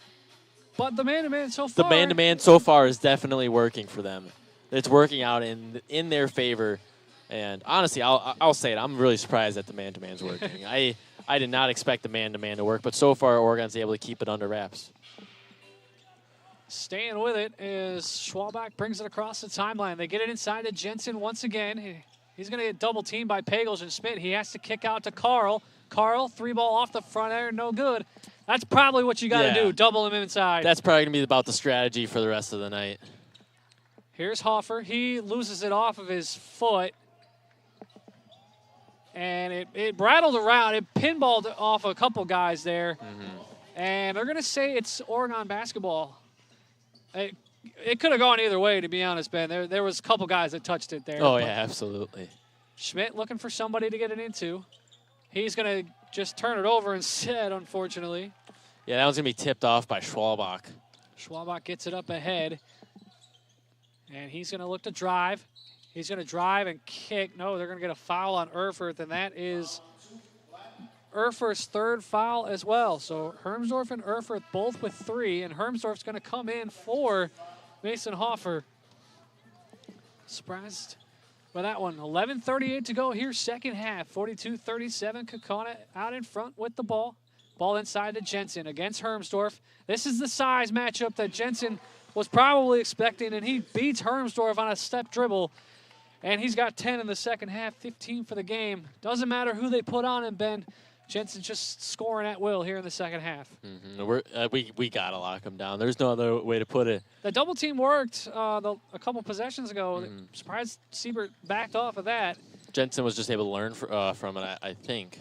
the man-to-man so far is definitely working for them. It's working out in their favor. And honestly, I'll say it. I'm really surprised that the man-to-man's working. I did not expect the man-to-man to work, but so far Oregon's able to keep it under wraps. Staying with it as Schwalbach brings it across the timeline. They get it inside to Jensen once again. He's going to get double-teamed by Pagels and Schmidt. He has to kick out to Carl. Carl, 3-ball off the front iron, no good. That's probably what you got to do, double him inside. That's probably going to be about the strategy for the rest of the night. Here's Hoffer. He loses it off of his foot. And it rattled around. It pinballed off a couple guys there. And they're going to say it's Oregon basketball. It could have gone either way, to be honest, Ben. There was a couple guys that touched it there. Oh, yeah, absolutely. Schmidt looking for somebody to get it into. He's going to just turn it over instead, unfortunately. Yeah, that one's going to be tipped off by Schwalbach. Schwalbach gets it up ahead. And he's going to look to drive. He's going to drive and kick. No, they're going to get a foul on Erfurth, and that is Erfurth's 3rd foul as well. So Hermsdorf and Erfurth both with 3, and Hermsdorf's going to come in for Mason Hoffer. Surprised by that one. 11:38 to go here, second half. 42-37, Kaukauna out in front with the ball. Ball inside to Jensen against Hermsdorf. This is the size matchup that Jensen was probably expecting, and he beats Hermsdorf on a step dribble. And he's got 10 in the second half, 15 for the game. Doesn't matter who they put on him, Ben. Jensen's just scoring at will here in the second half. We got to lock him down. There's no other way to put it. The double team worked a couple possessions ago. Surprised Siebert backed off of that. Jensen was just able to learn from it, I think.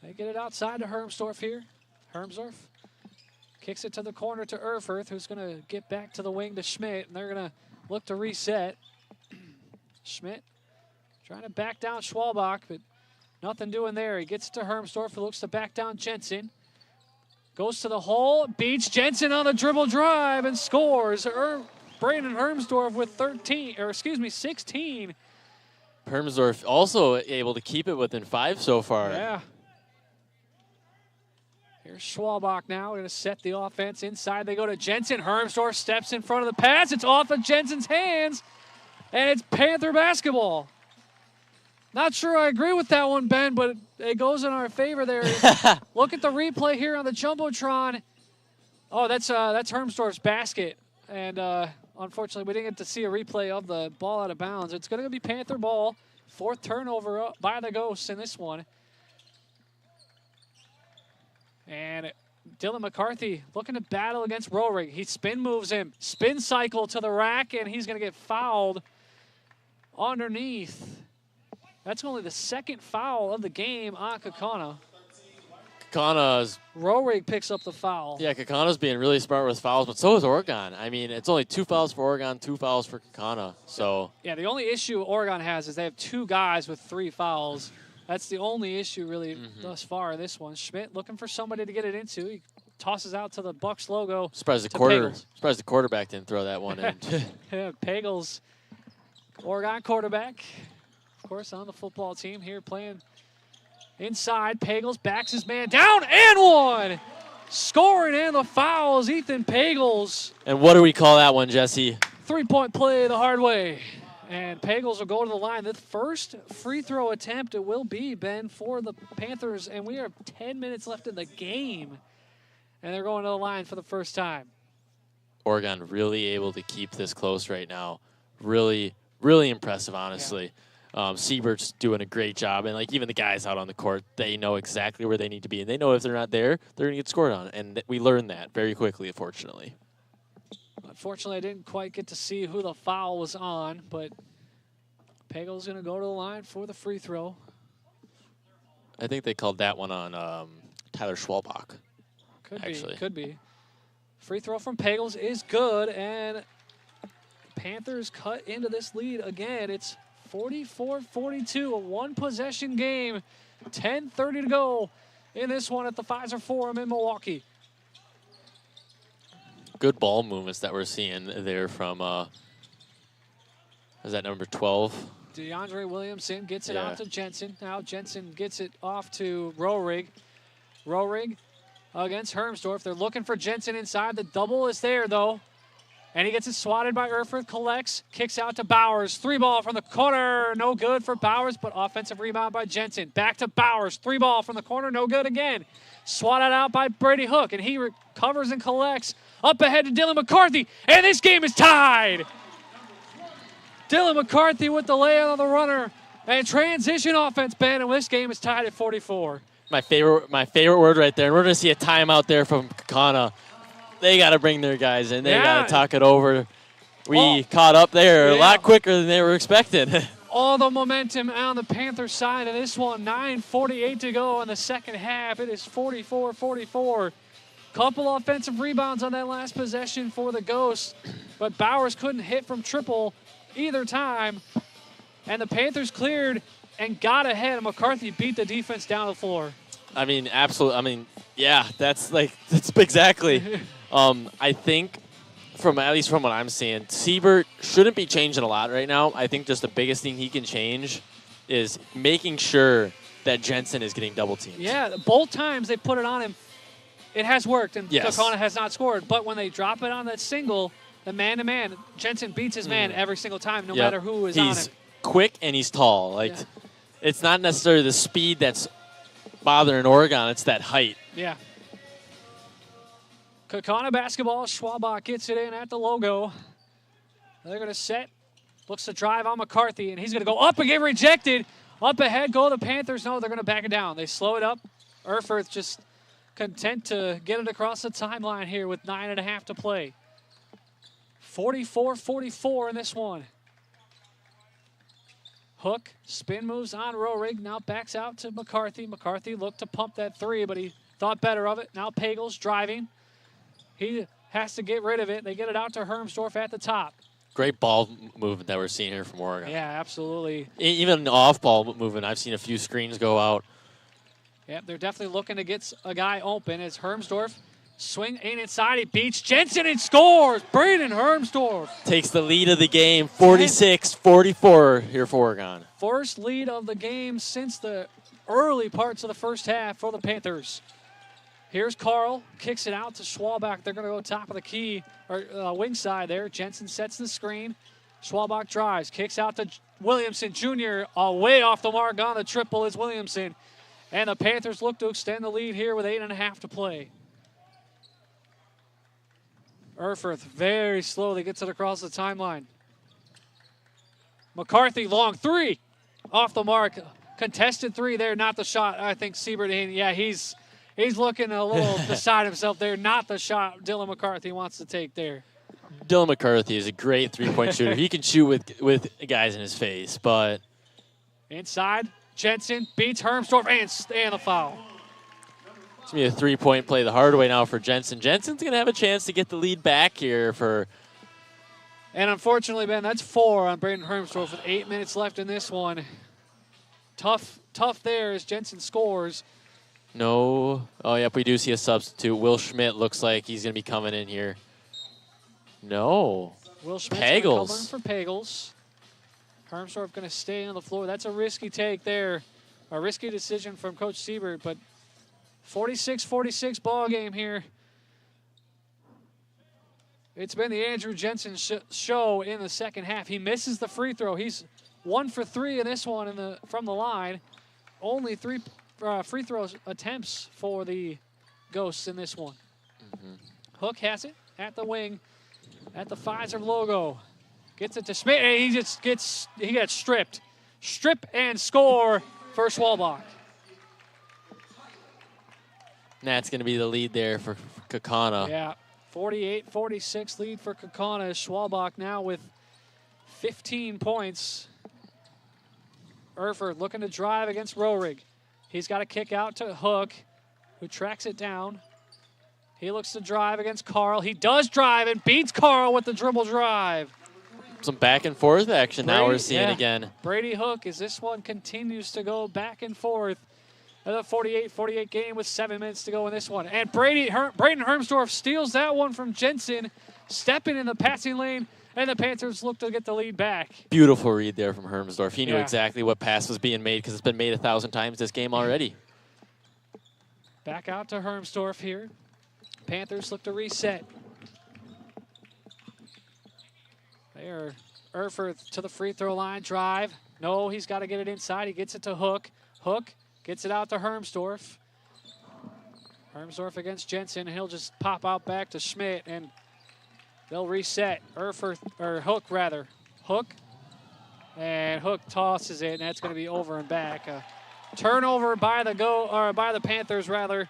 They get it outside to Hermsdorf here. Hermsdorf kicks it to the corner to Erfurth, who's going to get back to the wing to Schmidt, and they're going to look to reset. Schmidt trying to back down Schwalbach, but nothing doing there. He gets to Hermsdorf, who looks to back down Jensen. Goes to the hole, beats Jensen on a dribble drive, and scores. Brandon Hermsdorf with 16. Hermsdorf also able to keep it within 5 so far. Yeah. Here's Schwalbach now. Going to set the offense inside. They go to Jensen. Hermsdorf steps in front of the pass. It's off of Jensen's hands, and it's Panther basketball. Not sure I agree with that one, Ben, but it goes in our favor there. Look at the replay here on the Jumbotron. Oh, that's Hermsdorf's basket. And unfortunately, we didn't get to see a replay of the ball out of bounds. It's going to be Panther ball. 4th turnover by the Ghosts in this one. And Dylan McCarthy looking to battle against Roehrig. He spin moves him. Spin cycle to the rack, and he's going to get fouled underneath. That's only the 2nd foul of the game on Kaukauna. Kaukauna's Roehrig picks up the foul. Yeah, Kaukauna's being really smart with fouls, but so is Oregon. I mean, it's only 2 fouls for Oregon, 2 fouls for Kaukauna. So Yeah, the only issue Oregon has is they have 2 guys with 3 fouls. That's the only issue really thus far in this one. Schmidt looking for somebody to get it into. He tosses out to the Bucks logo. surprised the quarterback didn't throw that one in. Yeah, Pagels, Oregon quarterback, of course, on the football team here playing inside. Pagels backs his man down and one. Scoring and the fouls, Ethan Pagels. And what do we call that one, Jesse? 3-point play the hard way. And Pagels will go to the line. The first free throw attempt it will be, Ben, for the Panthers. And we are 10 minutes left in the game. And they're going to the line for the first time. Oregon really able to keep this close right now. Really, really impressive, honestly. Siebert's doing a great job. And, like, even the guys out on the court, they know exactly where they need to be. And they know if they're not there, they're going to get scored on. And we learned that very quickly, unfortunately. Unfortunately, I didn't quite get to see who the foul was on, but Pagel's going to go to the line for the free throw. I think they called that one on Tyler Schwalbach. Could be. Free throw from Pagels is good, and Panthers cut into this lead again. It's 44-42, a one-possession game. 10:30 to go in this one at the Fiserv Forum in Milwaukee. Good ball movements that we're seeing there from, is that number 12? DeAndre Williamson gets it out to Jensen. Now Jensen gets it off to Roehrig. Roehrig against Hermsdorf. They're looking for Jensen inside. The double is there, though. And he gets it swatted by Erfurth. Collects. Kicks out to Bowers. 3-ball from the corner. No good for Bowers, but offensive rebound by Jensen. Back to Bowers. 3-ball from the corner. No good again. Swatted out by Brady Hook, and he recovers and collects. Up ahead to Dylan McCarthy, and this game is tied. Dylan McCarthy with the layout on the runner. And transition offense, Ben, and this game is tied at 44. My favorite word right there. And we're going to see a timeout there from Kaukauna. They got to bring their guys in. They got to talk it over. We caught up there a lot quicker than they were expecting. All the momentum on the Panthers side of this one. 9:48 to go in the second half. It is 44-44. Couple offensive rebounds on that last possession for the Ghosts, but Bowers couldn't hit from triple either time. And the Panthers cleared and got ahead, and McCarthy beat the defense down the floor. I mean, absolutely. I mean, yeah, that's exactly. I think, at least from what I'm seeing, Siebert shouldn't be changing a lot right now. I think just the biggest thing he can change is making sure that Jensen is getting double teamed. Yeah, both times they put it on him, it has worked, and Kaukauna has not scored. But when they drop it on that single, the man-to-man, Jensen beats his man every single time, no matter who is on him. He's quick and he's tall. It's not necessarily the speed that's bothering Oregon, it's that height. Yeah. Kaukauna basketball. Schwalbach gets it in at the logo. They're going to set. Looks to drive on McCarthy, and he's going to go up and get rejected. Up ahead go the Panthers. No, they're going to back it down. They slow it up. Erfurth just content to get it across the timeline here with 9.5 to play. 44-44 in this one. Hook, spin moves on Roehrig. Now backs out to McCarthy. McCarthy looked to pump that 3, but he thought better of it. Now Pagels driving. He has to get rid of it. They get it out to Hermsdorf at the top. Great ball movement that we're seeing here from Oregon. Yeah, absolutely. Even off-ball movement, I've seen a few screens go out. Yep, they're definitely looking to get a guy open. As Hermsdorf swing in inside, he beats Jensen and scores. Braden Hermsdorf takes the lead of the game, 46-44 here for Oregon. First lead of the game since the early parts of the first half for the Panthers. Here's Carl, kicks it out to Schwalbach. They're going to go top of the key, or wing side there. Jensen sets the screen. Schwalbach drives, kicks out to Williamson Jr. Way off the mark on the triple is Williamson. And the Panthers look to extend the lead here with 8.5 to play. Erfurth very slowly gets it across the timeline. McCarthy, long 3. Off the mark. Contested 3 there, not the shot. I think Siebert, he's looking a little beside himself there. Not the shot Dylan McCarthy wants to take there. Dylan McCarthy is a great three-point shooter. He can shoot with guys in his face, but... Inside, Jensen beats Hermsdorf and the foul. It's going to be a three-point play the hard way now for Jensen. Jensen's going to have a chance to get the lead back here for... And unfortunately, Ben, that's 4 on Braden Hermsdorf with 8 minutes left in this one. Tough there as Jensen scores. No. Oh, yep, we do see a substitute. Will Schmidt looks like he's going to be coming in here. No. Will Schmidt's Pagels. going to come in for Pagels. Hermsdorf going to stay on the floor. That's a risky take there. A risky decision from Coach Siebert, but 46-46 ball game here. It's been the Andrew Jensen show in the second half. He misses the free throw. He's 1 for 3 in this one from the line. Only 3 free throw attempts for the Ghosts in this one. Hook has it at the wing, at the Fiserv logo. Gets it to Schmidt, and he gets stripped. Strip and score for Schwalbach. That's going to be the lead there for Kaukauna. Yeah, 48-46 lead for Kaukauna. Schwalbach now with 15 points. Erfurt looking to drive against Rohrig. He's got to kick out to Hook, who tracks it down. He looks to drive against Carl. He does drive and beats Carl with the dribble drive. Some back and forth action now we're seeing again. Brady Hook, as this one continues to go back and forth. Another 48-48 game with 7 minutes to go in this one. And Braden Hermsdorf steals that one from Jensen, stepping in the passing lane, and the Panthers look to get the lead back. Beautiful read there from Hermsdorf. He knew exactly what pass was being made because it's been made 1,000 times this game already. Back out to Hermsdorf here. Panthers look to reset. There, Erfurt to the free throw line, drive. No, he's got to get it inside. He gets it to Hook. Hook gets it out to Hermsdorf. Hermsdorf against Jensen. He'll just pop out back to Schmidt, and they'll reset. Hook rather. Hook, and Hook tosses it, and that's going to be over and back. Turnover by the Panthers rather.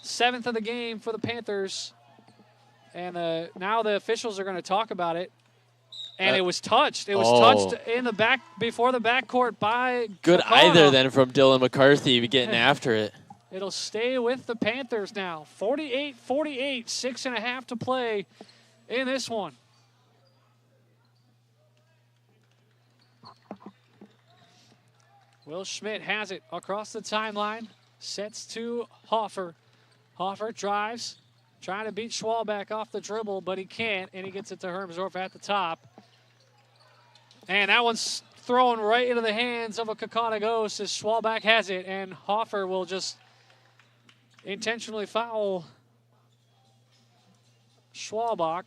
7th of the game for the Panthers, and now the officials are going to talk about it. And it was touched. It was touched in the back before the backcourt by Good Kaukauna. either then from Dylan McCarthy getting after it. It'll stay with the Panthers now. 48-48, 6.5 to play in this one. Will Schmidt has it across the timeline. Sets to Hoffer. Hoffer drives. Trying to beat Schwalbach off the dribble, but he can't, and he gets it to Hermsdorf at the top. And that one's thrown right into the hands of a Kaukauna Ghost as Schwalbach has it, and Hoffer will just intentionally foul Schwalbach.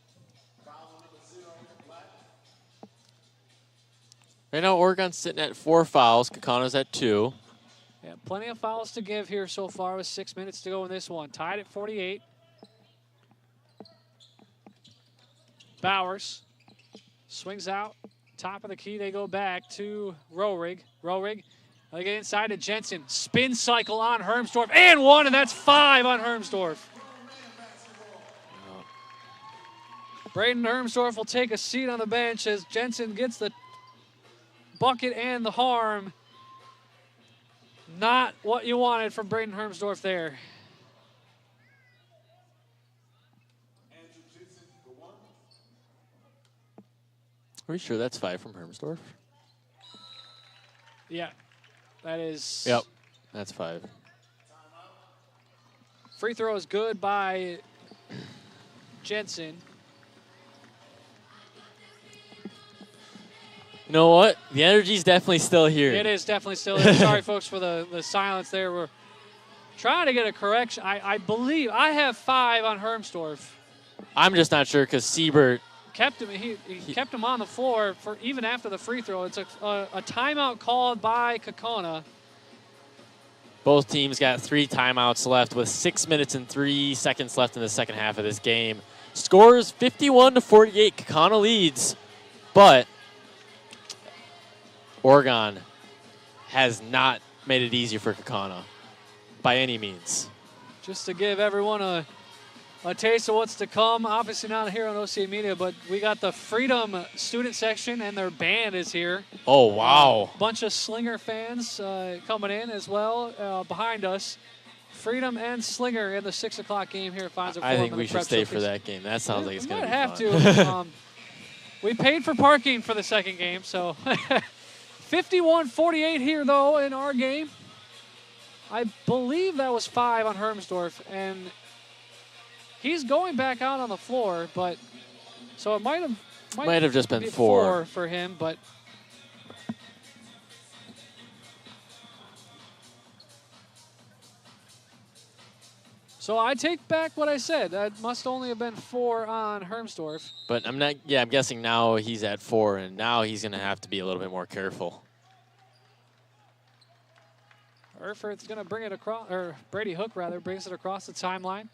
Right now, Oregon's sitting at 4 fouls. Kaukauna's at 2. Yeah, plenty of fouls to give here so far with 6 minutes to go in this one. Tied at 48. Bowers swings out. Top of the key, they go back to Rohrig. Rohrig, they get inside to Jensen. Spin cycle on Hermsdorf, and 1, and that's 5 on Hermsdorf. Braden Hermsdorf will take a seat on the bench as Jensen gets the bucket and the harm. Not what you wanted from Braden Hermsdorf there. Are we sure that's 5 from Hermsdorf? Yeah, that is. Yep, that's 5. Free throw is good by Jensen. You know what? The energy's definitely still here. It is definitely still there. Sorry, folks, for the silence there. We're trying to get a correction. I believe I have 5 on Hermsdorf. I'm just not sure because Siebert kept him. He kept him on the floor for even after the free throw. It's a timeout called by Kaukauna. Both teams got 3 timeouts left with 6 minutes and 3 seconds left in the second half of this game. Scores 51-48. Kaukauna leads, but Oregon has not made it easy for Kaukauna by any means. Just to give everyone a taste of what's to come, obviously not here on OCA Media, but we got the Freedom student section, and their band is here. Oh, wow. Bunch of Slinger fans coming in as well behind us. Freedom and Slinger in the 6 o'clock game here at Fiserv Forum. I think we should stay for that game. That sounds like it's going to be fun. fun. Might have to. We paid for parking for the second game, so 51-48 here, though, in our game. I believe that was 5 on Hermsdorf, and he's going back out on the floor, but so it might have just been be 4 for him, but so I take back what I said. That must only have been 4 on Hermsdorf. But I'm not. Yeah, I'm guessing now he's at 4, and now he's going to have to be a little bit more careful. Erfurth's going to bring it across, or Brady Hook, rather, brings it across the timeline.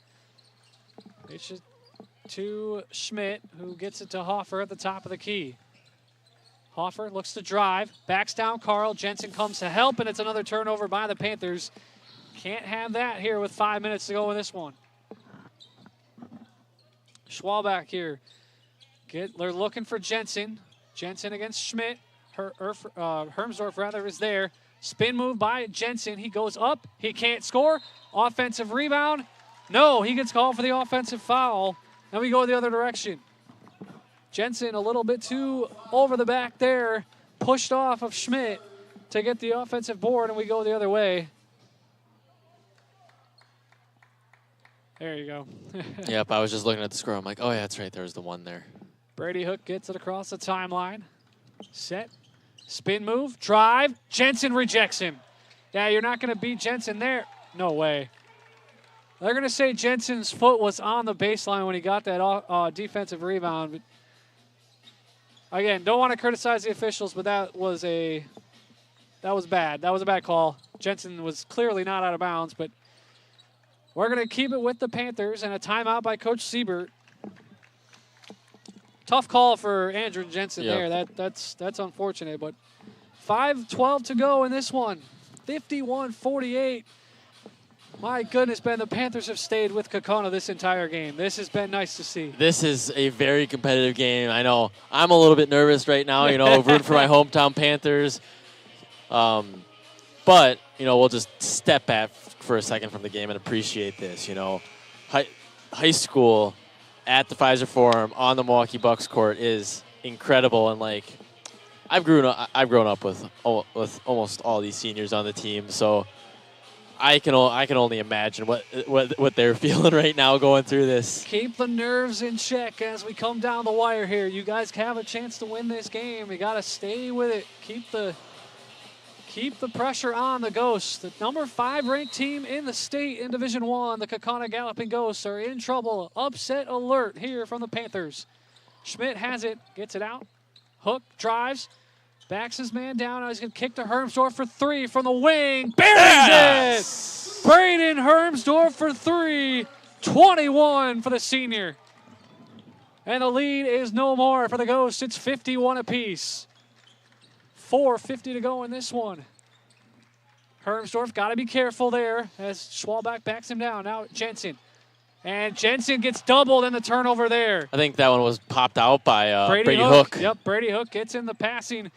It's just to Schmidt, who gets it to Hoffer at the top of the key. Hoffer looks to drive, backs down Carl. Jensen comes to help, and it's another turnover by the Panthers. Can't have that here with 5 minutes to go in this one. Schwalbach here. They're looking for Jensen. Jensen against Schmidt. Hermsdorf, rather, is there. Spin move by Jensen. He goes up. He can't score. Offensive rebound. No, he gets called for the offensive foul. And we go the other direction. Jensen a little bit too over the back there. Pushed off of Schmidt to get the offensive board, and we go the other way. There you go. Yep, I was just looking at the score. I'm like, oh, yeah, that's right. There's the one there. Brady Hook gets it across the timeline. Set. Spin move. Drive. Jensen rejects him. Yeah, you're not going to beat Jensen there. No way. They're going to say Jensen's foot was on the baseline when he got that defensive rebound. But again, don't want to criticize the officials, but that was bad. That was a bad call. Jensen was clearly not out of bounds, but we're going to keep it with the Panthers, and a timeout by Coach Siebert. Tough call for Andrew Jensen there. That's unfortunate, but 5:12 to go in this one. 51-48. My goodness, Ben, the Panthers have stayed with Kaukauna this entire game. This has been nice to see. This is a very competitive game. I know I'm a little bit nervous right now, rooting for my hometown Panthers. But, we'll just step back for a second from the game and appreciate this. High school at the Fiserv Forum on the Milwaukee Bucks court is incredible, and I've grown up with almost all these seniors on the team, so I can only imagine what they're feeling right now going through this. Keep the nerves in check as we come down the wire here. You guys have a chance to win this game. You got to stay with it. Keep the pressure on the Ghosts. The number 5 ranked team in the state in Division I, the Kaukauna Galloping Ghosts, are in trouble. Upset alert here from the Panthers. Schmidt has it, gets it out. Hook drives, backs his man down. Now he's going to kick to Hermsdorf for 3 from the wing. Buries it! Braden Hermsdorf for 3. 21 for the senior. And the lead is no more for the Ghosts. It's 51 apiece. 4:50 to go in this one. Hermsdorf got to be careful there as Schwalbach backs him down. Now Jensen. And Jensen gets doubled in the turnover there. I think that one was popped out by Brady Hook. Yep, Brady Hook gets in the passing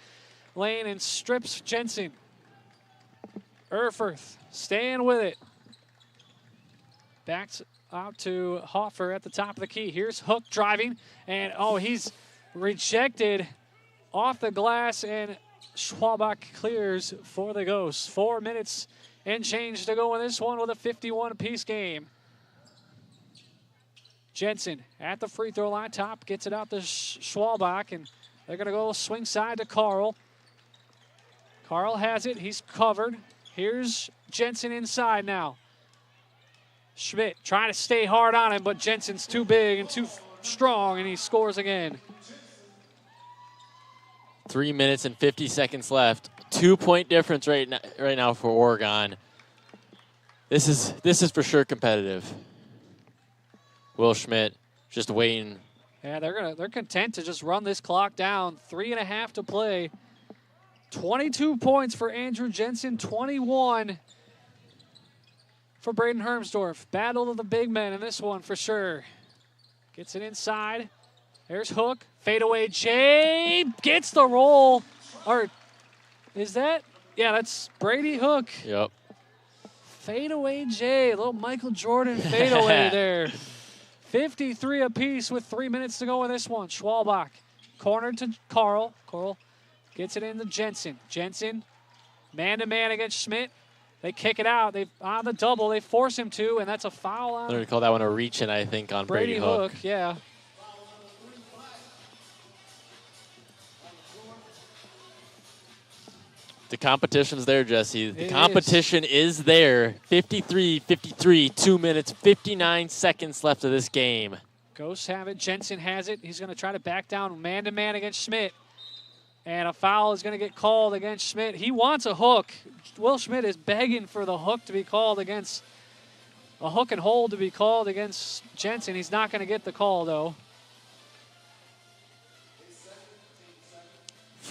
lane and strips Jensen. Erfurth staying with it. Backs out to Hoffer at the top of the key. Here's Hook driving. And, he's rejected off the glass, and Schwalbach clears for the Ghosts. 4 minutes and change to go in this one with a 51-apiece game. Jensen at the free throw line top, gets it out to Schwalbach, and they're going to go swing side to Carl. Carl has it. He's covered. Here's Jensen inside now. Schmidt trying to stay hard on him, but Jensen's too big and too strong, and he scores again. 3 minutes and 50 seconds left. 2-point difference right now for Oregon. This is for sure competitive. Will Schmidt just waiting. Yeah, they're content to just run this clock down. 3.5 to play. 22 points for Andrew Jensen. 21 for Braden Hermsdorf. Battle of the big men in this one for sure. Gets it inside. There's Hook. Fadeaway J. Gets the roll. Or is that? Yeah, that's Brady Hook. Yep. fadeaway J, a little Michael Jordan fadeaway there. 53 apiece with 3 minutes to go in this one. Schwalbach, corner to Carl. Carl gets it into Jensen. Jensen, man-to-man against Schmidt. They kick it out. They on the double. They force him to, and that's a foul on. They're going to call that one a reach-in, I think, on Brady Hook. Yeah. The competition's there, Jesse. The competition is there. 53-53, 2 minutes, 59 seconds left of this game. Ghosts have it. Jensen has it. He's going to try to back down man-to-man against Schmidt. And a foul is going to get called against Schmidt. He wants a hook. Will Schmidt is begging for the hook to be called against, a hook and hold to be called against Jensen. He's not going to get the call, though.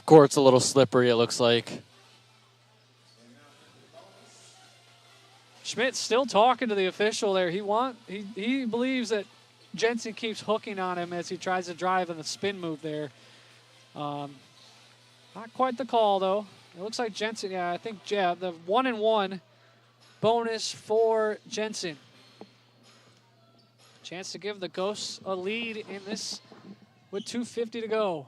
Court's a little slippery, it looks like. Schmidt's still talking to the official there. He believes that Jensen keeps hooking on him as he tries to drive in the spin move there. Not quite the call, though. It looks like Jensen, I think, the 1-and-1 bonus for Jensen. Chance to give the Ghosts a lead in this with 2:50 to go.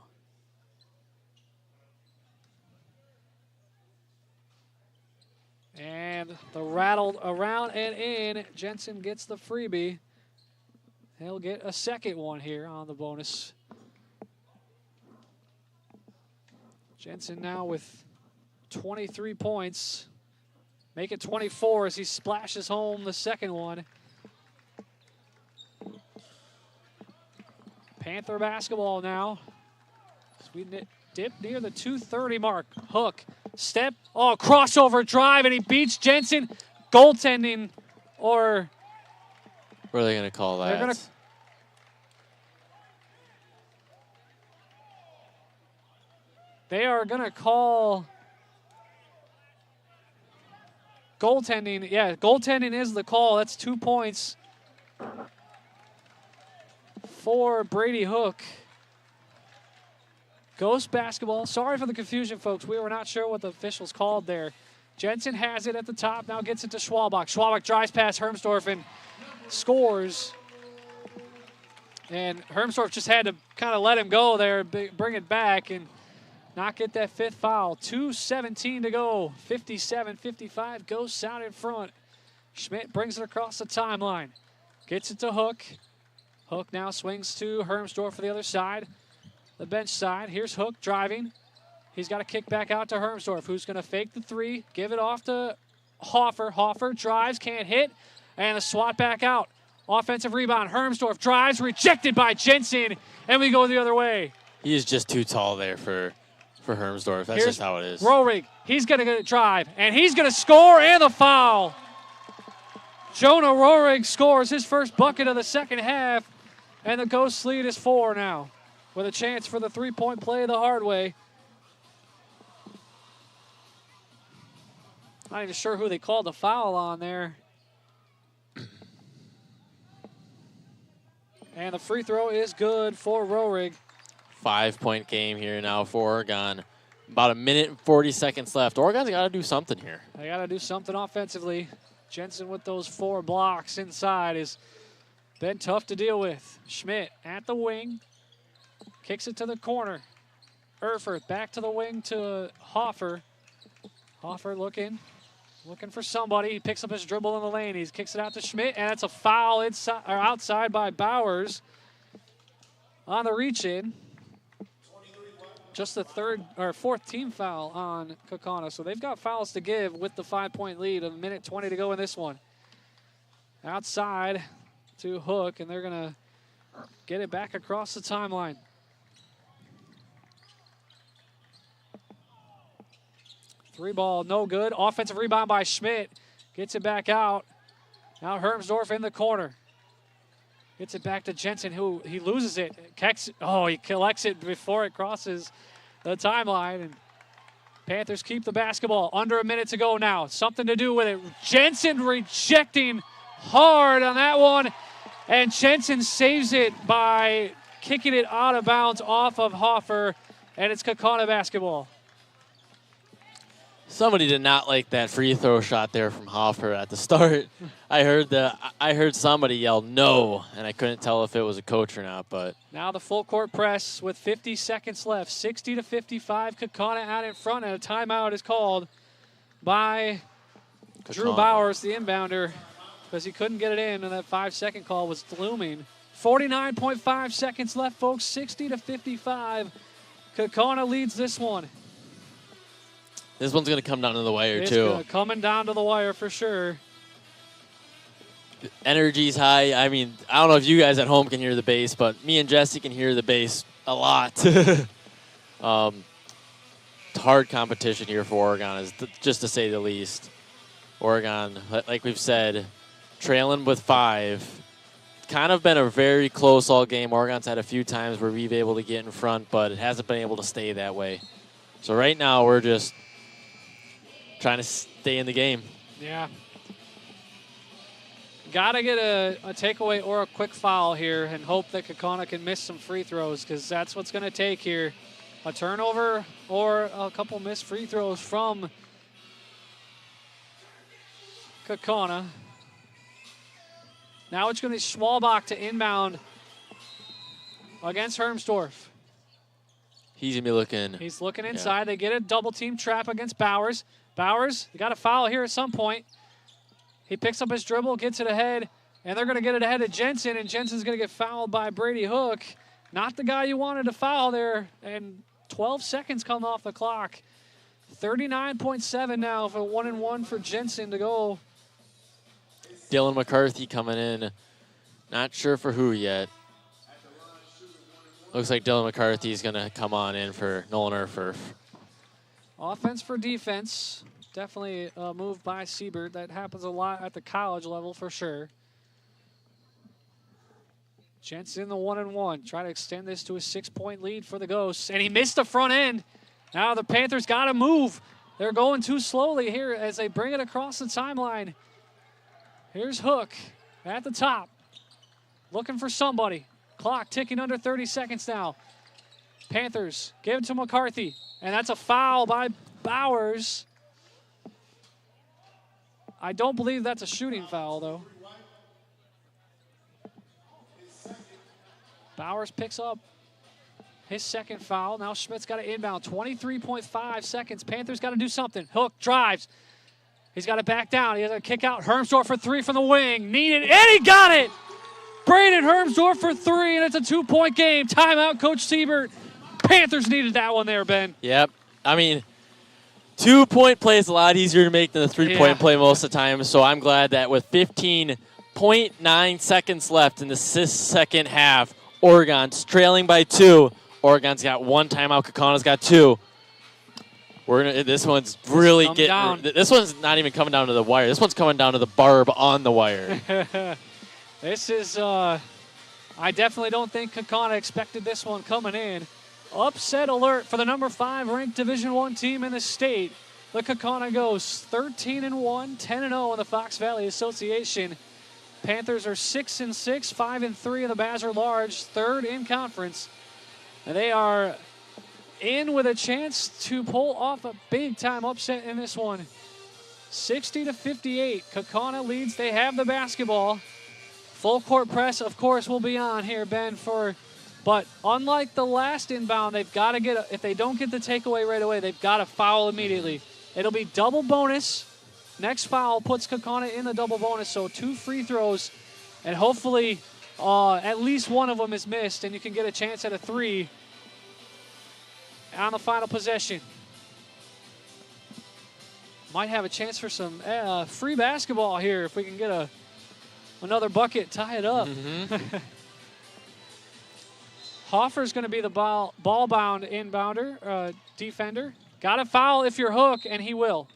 And the rattled around and in. Jensen gets the freebie. He'll get a second one here on the bonus. Jensen now with 23 points. Make it 24 as he splashes home the second one. Panther basketball now. We dip near the 2:30 mark. Hook, step, crossover drive, and he beats Jensen. Goaltending, or... What are they going to call that? They are going to call goaltending. Yeah, goaltending is the call. That's 2 points for Brady Hook. Ghost basketball. Sorry for the confusion, folks. We were not sure what the officials called there. Jensen has it at the top, now gets it to Schwalbach. Schwalbach drives past Hermsdorf and scores. And Hermsdorf just had to kind of let him go there, bring it back, and not get that fifth foul. 2:17 to go. 57-55. Ghosts out in front. Schmidt brings it across the timeline. Gets it to Hook. Hook now swings to Hermsdorf for the other side. The bench side. Here's Hook driving. He's got to kick back out to Hermsdorf, who's going to fake the three, give it off to Hoffer. Hoffer drives, can't hit, and a swat back out. Offensive rebound. Hermsdorf drives, rejected by Jensen, and we go the other way. He is just too tall there for Hermsdorf. That's just how it is. Rohrig, he's going to drive, and he's going to score, and the foul. Jonah Rohrig scores his first bucket of the second half, and the Ghosts lead is 4 now, with a chance for the three-point play the hard way. Not even sure who they called the foul on there. And the free throw is good for Rohrig. 5-point game here now for Oregon. About 1 minute and 40 seconds left. Oregon's got to do something here. They got to do something offensively. Jensen with those 4 blocks inside has been tough to deal with. Schmidt at the wing. Kicks it to the corner. Erfurth back to the wing to Hoffer. Hoffer looking for somebody. He picks up his dribble in the lane. He kicks it out to Schmidt, and it's a foul inside or outside by Bowers on the reach-in. Just the fourth team foul on Kaukauna. So they've got fouls to give with the 5-point lead. 1 minute 20 to go in this one. Outside to Hook, and they're going to get it back across the timeline. Three ball, no good. Offensive rebound by Schmidt. Gets it back out. Now Hermsdorf in the corner. Gets it back to Jensen, who he loses it. He collects it before it crosses the timeline. And Panthers keep the basketball. Under 1 minute to go now. Something to do with it. Jensen rejecting hard on that one. And Jensen saves it by kicking it out of bounds off of Hoffer. And it's Kaukauna basketball. Somebody did not like that free throw shot there from Hoffer at the start. I heard somebody yell no, and I couldn't tell if it was a coach or not. But now the full court press with 50 seconds left. 60-55. Kaukauna out in front, and a timeout is called by Drew Bowers, the inbounder, because he couldn't get it in, and that 5-second call was looming. 49.5 seconds left, folks. 60-55. Kaukauna leads this one. This one's going to come down to the wire, too. It's coming down to the wire for sure. Energy's high. I mean, I don't know if you guys at home can hear the bass, but me and Jesse can hear the bass a lot. It's hard competition here for Oregon, just to say the least. Oregon, like we've said, trailing with 5. Kind of been a very close all game. Oregon's had a few times where we've been able to get in front, but it hasn't been able to stay that way. So right now we're just trying to stay in the game. Yeah. Got to get a takeaway or a quick foul here and hope that Kaukauna can miss some free throws, because that's what's going to take here. A turnover or a couple missed free throws from Kaukauna. Now it's going to be Schwalbach to inbound against Hermsdorf. He's going to be looking. He's looking inside. Yeah. They get a double team trap against Bowers. Bowers, you got a foul here at some point. He picks up his dribble, gets it ahead, and they're going to get it ahead of Jensen, and Jensen's going to get fouled by Brady Hook. Not the guy you wanted to foul there, and 12 seconds come off the clock. 39.7 now for 1-and-1 for Jensen to go. Dylan McCarthy coming in. Not sure for who yet. Looks like Dylan McCarthy is going to come on in for Nolan Erfurf. Offense for defense. Definitely a move by Siebert. That happens a lot at the college level for sure. Jensen in the 1-and-1. Try to extend this to a 6-point lead for the Ghosts. And he missed the front end. Now the Panthers got to move. They're going too slowly here as they bring it across the timeline. Here's Hook at the top. Looking for somebody. Clock ticking under 30 seconds now. Panthers give it to McCarthy. And that's a foul by Bowers. I don't believe that's a shooting foul, though. Bowers picks up his second foul. Now Schmidt's got to inbound. 23.5 seconds. Panthers got to do something. Hook drives. He's got to back down. He has a kick out. Hermsdorf for 3 from the wing. Needed, and he got it! Braden Hermsdorf for 3, and it's a 2-point game. Timeout, Coach Siebert. Panthers needed that one there, Ben. Yep. I mean, 2-point play is a lot easier to make than a 3-point play most of the time, so I'm glad that with 15.9 seconds left in the second half, Oregon's trailing by 2. Oregon's got 1 timeout. Kaukauna's got 2. This one's really getting. This one's not even coming down to the wire. This one's coming down to the barb on the wire. This is. I definitely don't think Kaukauna expected this one coming in. Upset alert for the number 5 ranked Division I team in the state. The Kaukauna Ghosts 13-1, 10-0 in the Fox Valley Association. Panthers are 6-6, 5-3 in the Bazar Large, 3rd in conference. And they are in with a chance to pull off a big-time upset in this one. 60-58, Kaukauna leads. They have the basketball. Full court press, of course, will be on here, Ben, but unlike the last inbound, they've got to get, if they don't get the takeaway right away, they've got to foul immediately. It'll be double bonus. Next foul puts Kaukauna in the double bonus, so 2 free throws, and hopefully at least one of them is missed, and you can get a chance at a 3 on the final possession. Might have a chance for some free basketball here if we can get another bucket, tie it up. Mm-hmm. Hoffer's going to be the ball-bound inbounder, defender. Got to foul if you're Hook, and he will.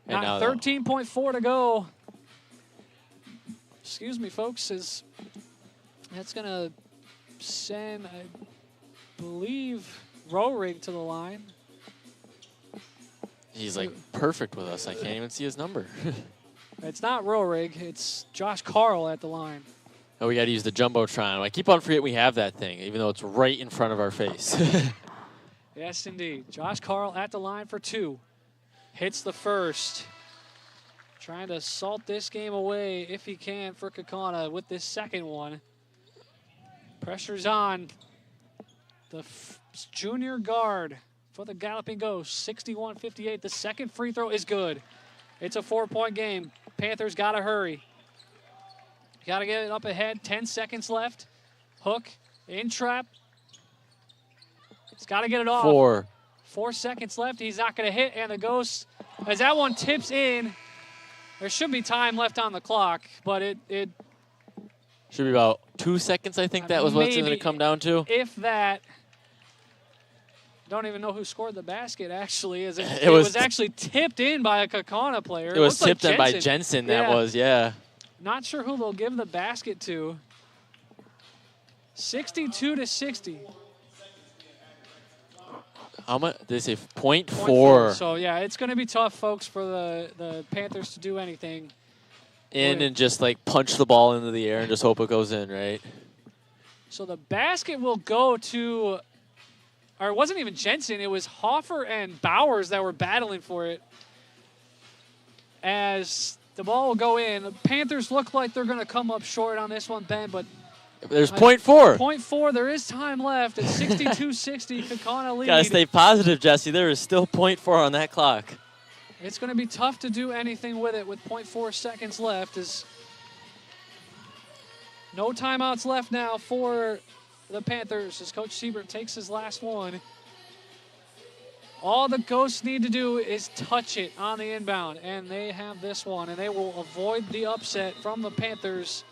Now 13.4 to go. Excuse me, folks. That's going to send, I believe, Roehrig to the line. He's like perfect with us. I can't even see his number. It's not Roehrig. It's Josh Carl at the line. Oh, we got to use the Jumbotron. I keep on forgetting we have that thing, even though it's right in front of our face. Yes, indeed. Josh Carl at the line for 2. Hits the first. Trying to salt this game away if he can for Kaukauna with this second one. Pressure's on. The junior guard for the Galloping Ghosts, 61-58. The second free throw is good. It's a 4-point game. Panthers got to hurry. Got to get it up ahead. 10 seconds left. Hook in trap. He's got to get it off. 4 seconds left. He's not going to hit, and the Ghosts, as that one tips in, there should be time left on the clock, but it should be about 2 seconds, I think that was what it's going to come down to. If that. Don't even know who scored the basket, actually. As it was actually tipped in by a Kaukauna player. It was tipped in by Jensen, that was, yeah. Not sure who they'll give the basket to. 62-60. How much? They say 0.4. So, yeah, it's going to be tough, folks, for the Panthers to do anything. And just, like, punch the ball into the air and just hope it goes in, right? So the basket will go to... Or it wasn't even Jensen. It was Hoffer and Bowers that were battling for it. As the ball will go in. The Panthers look like they're going to come up short on this one, Ben, but... There's 0.4. 0.4. There is time left. It's 62-60. Kaukauna lead. Got to stay positive, Jesse. There is still 0.4 on that clock. It's going to be tough to do anything with it with 0.4 seconds left. As no timeouts left now for the Panthers as Coach Siebert takes his last one. All the Ghosts need to do is touch it on the inbound, and they have this one, and they will avoid the upset from the Panthers.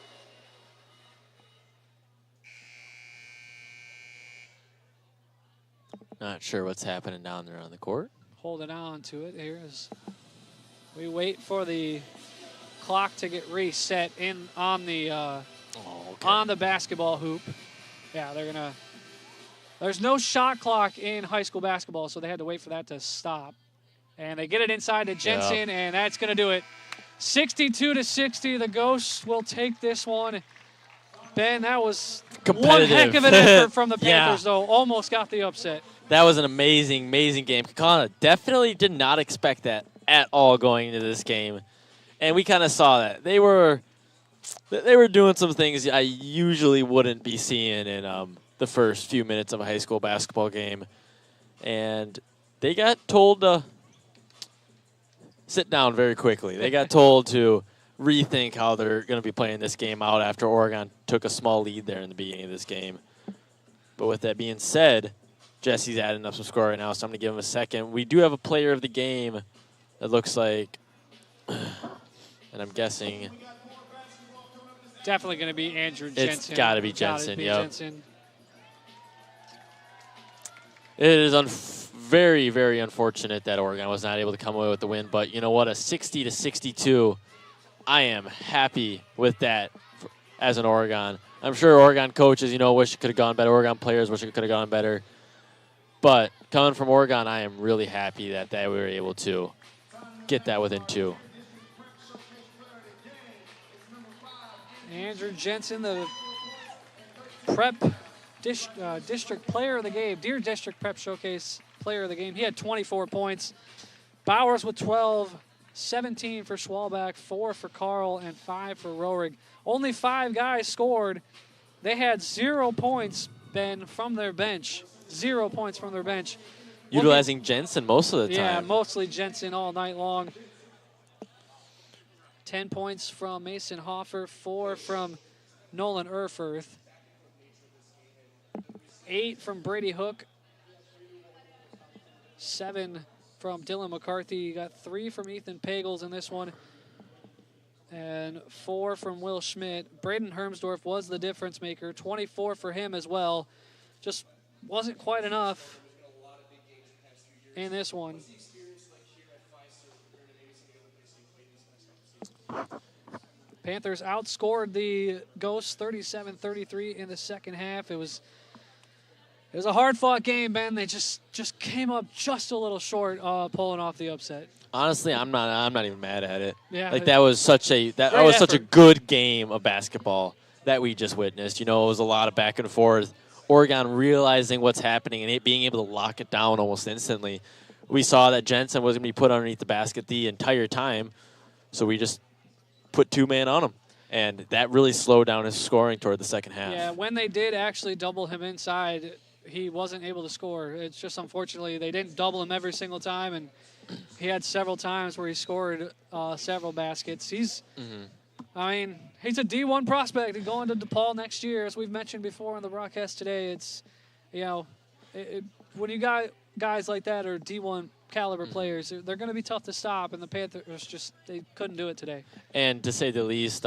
Not sure what's happening down there on the court. Holding on to it here as we wait for the clock to get reset in on the on the basketball hoop. Yeah, they're gonna. There's no shot clock in high school basketball, so they had to wait for that to stop. And they get it inside to Jensen, and that's gonna do it. 62-60. The Ghosts will take this one. Ben, that was one heck of an effort from the Panthers, though. Almost got the upset. That was an amazing, amazing game. Kaukauna definitely did not expect that at all going into this game, and we kind of saw that. They were doing some things I usually wouldn't be seeing in the first few minutes of a high school basketball game, and they got told to sit down very quickly. They got told to rethink how they're going to be playing this game out after Oregon took a small lead there in the beginning of this game. But with that being said, Jesse's adding up some score right now, so I'm going to give him a second. We do have a player of the game that looks like, and I'm guessing. Definitely going to be Andrew Jensen. It's got to be Jensen, yeah. It is very, very unfortunate that Oregon was not able to come away with the win, but you know what? A 60-62, I am happy with that as an Oregon. I'm sure Oregon coaches, wish it could have gone better. Oregon players wish it could have gone better. But coming from Oregon, I am really happy that we were able to get that within 2. Andrew Jensen, the prep district player of the game, Deer District Prep Showcase player of the game. He had 24 points. Bowers with 12, 17 for Schwalbach, 4 for Carl, and 5 for Roerig. Only 5 guys scored. They had 0 points, Ben, from their bench. 0 points from their bench. Utilizing Jensen most of the time. Yeah, mostly Jensen all night long. 10 points from Mason Hoffer, 4 from Nolan Erfurth. 8 from Brady Hook. 7 from Dylan McCarthy. You got 3 from Ethan Pagels in this one. And 4 from Will Schmidt. Braden Hermsdorf was the difference maker. 24 for him as well. Just wasn't quite enough in this one. Panthers outscored the Ghosts 37-33 in the second half. It was a hard-fought game, Ben. They just came up just a little short, pulling off the upset. Honestly, I'm not even mad at it. Yeah, like that was such a such a good game of basketball that we just witnessed. It was a lot of back and forth. Oregon realizing what's happening and it being able to lock it down almost instantly. We saw that Jensen was going to be put underneath the basket the entire time, so we just put 2-man on him. And that really slowed down his scoring toward the second half. Yeah, when they did actually double him inside, he wasn't able to score. It's just unfortunately they didn't double him every single time, and he had several times where he scored several baskets. He's a D1 prospect and going to DePaul next year, as we've mentioned before on the broadcast today. It's, when you got guys like that or D1 caliber players, they're going to be tough to stop, and the Panthers they couldn't do it today. And to say the least,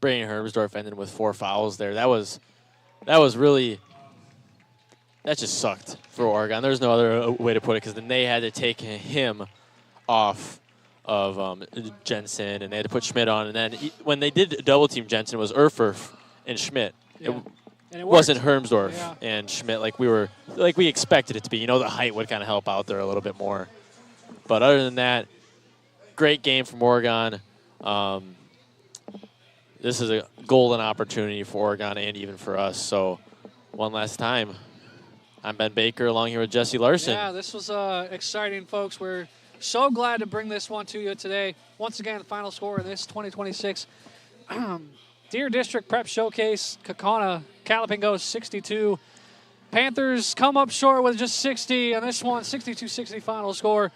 Brandon Hermsdorf ended with 4 fouls there. That just sucked for Oregon. There's no other way to put it, because then they had to take him off of Jensen, and they had to put Schmidt on. And then when they did double team Jensen, it was Erfurth and Schmidt. Yeah. It wasn't Hermsdorf and Schmidt like we expected it to be. The height would kind of help out there a little bit more. But other than that, great game from Oregon. This is a golden opportunity for Oregon and even for us. So one last time, I'm Ben Baker along here with Jesse Larson. Yeah, this was exciting, folks. We're so glad to bring this one to you today. Once again, the final score of this 2026 Deer District Prep Showcase, Kaukauna Galloping Ghosts 62. Panthers come up short with just 60 on this one, 62-60 final score.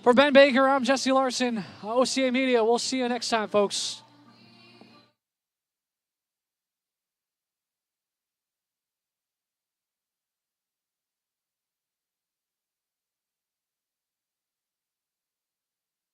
For Ben Baker, I'm Jesse Larson, OCA Media. We'll see you next time, folks.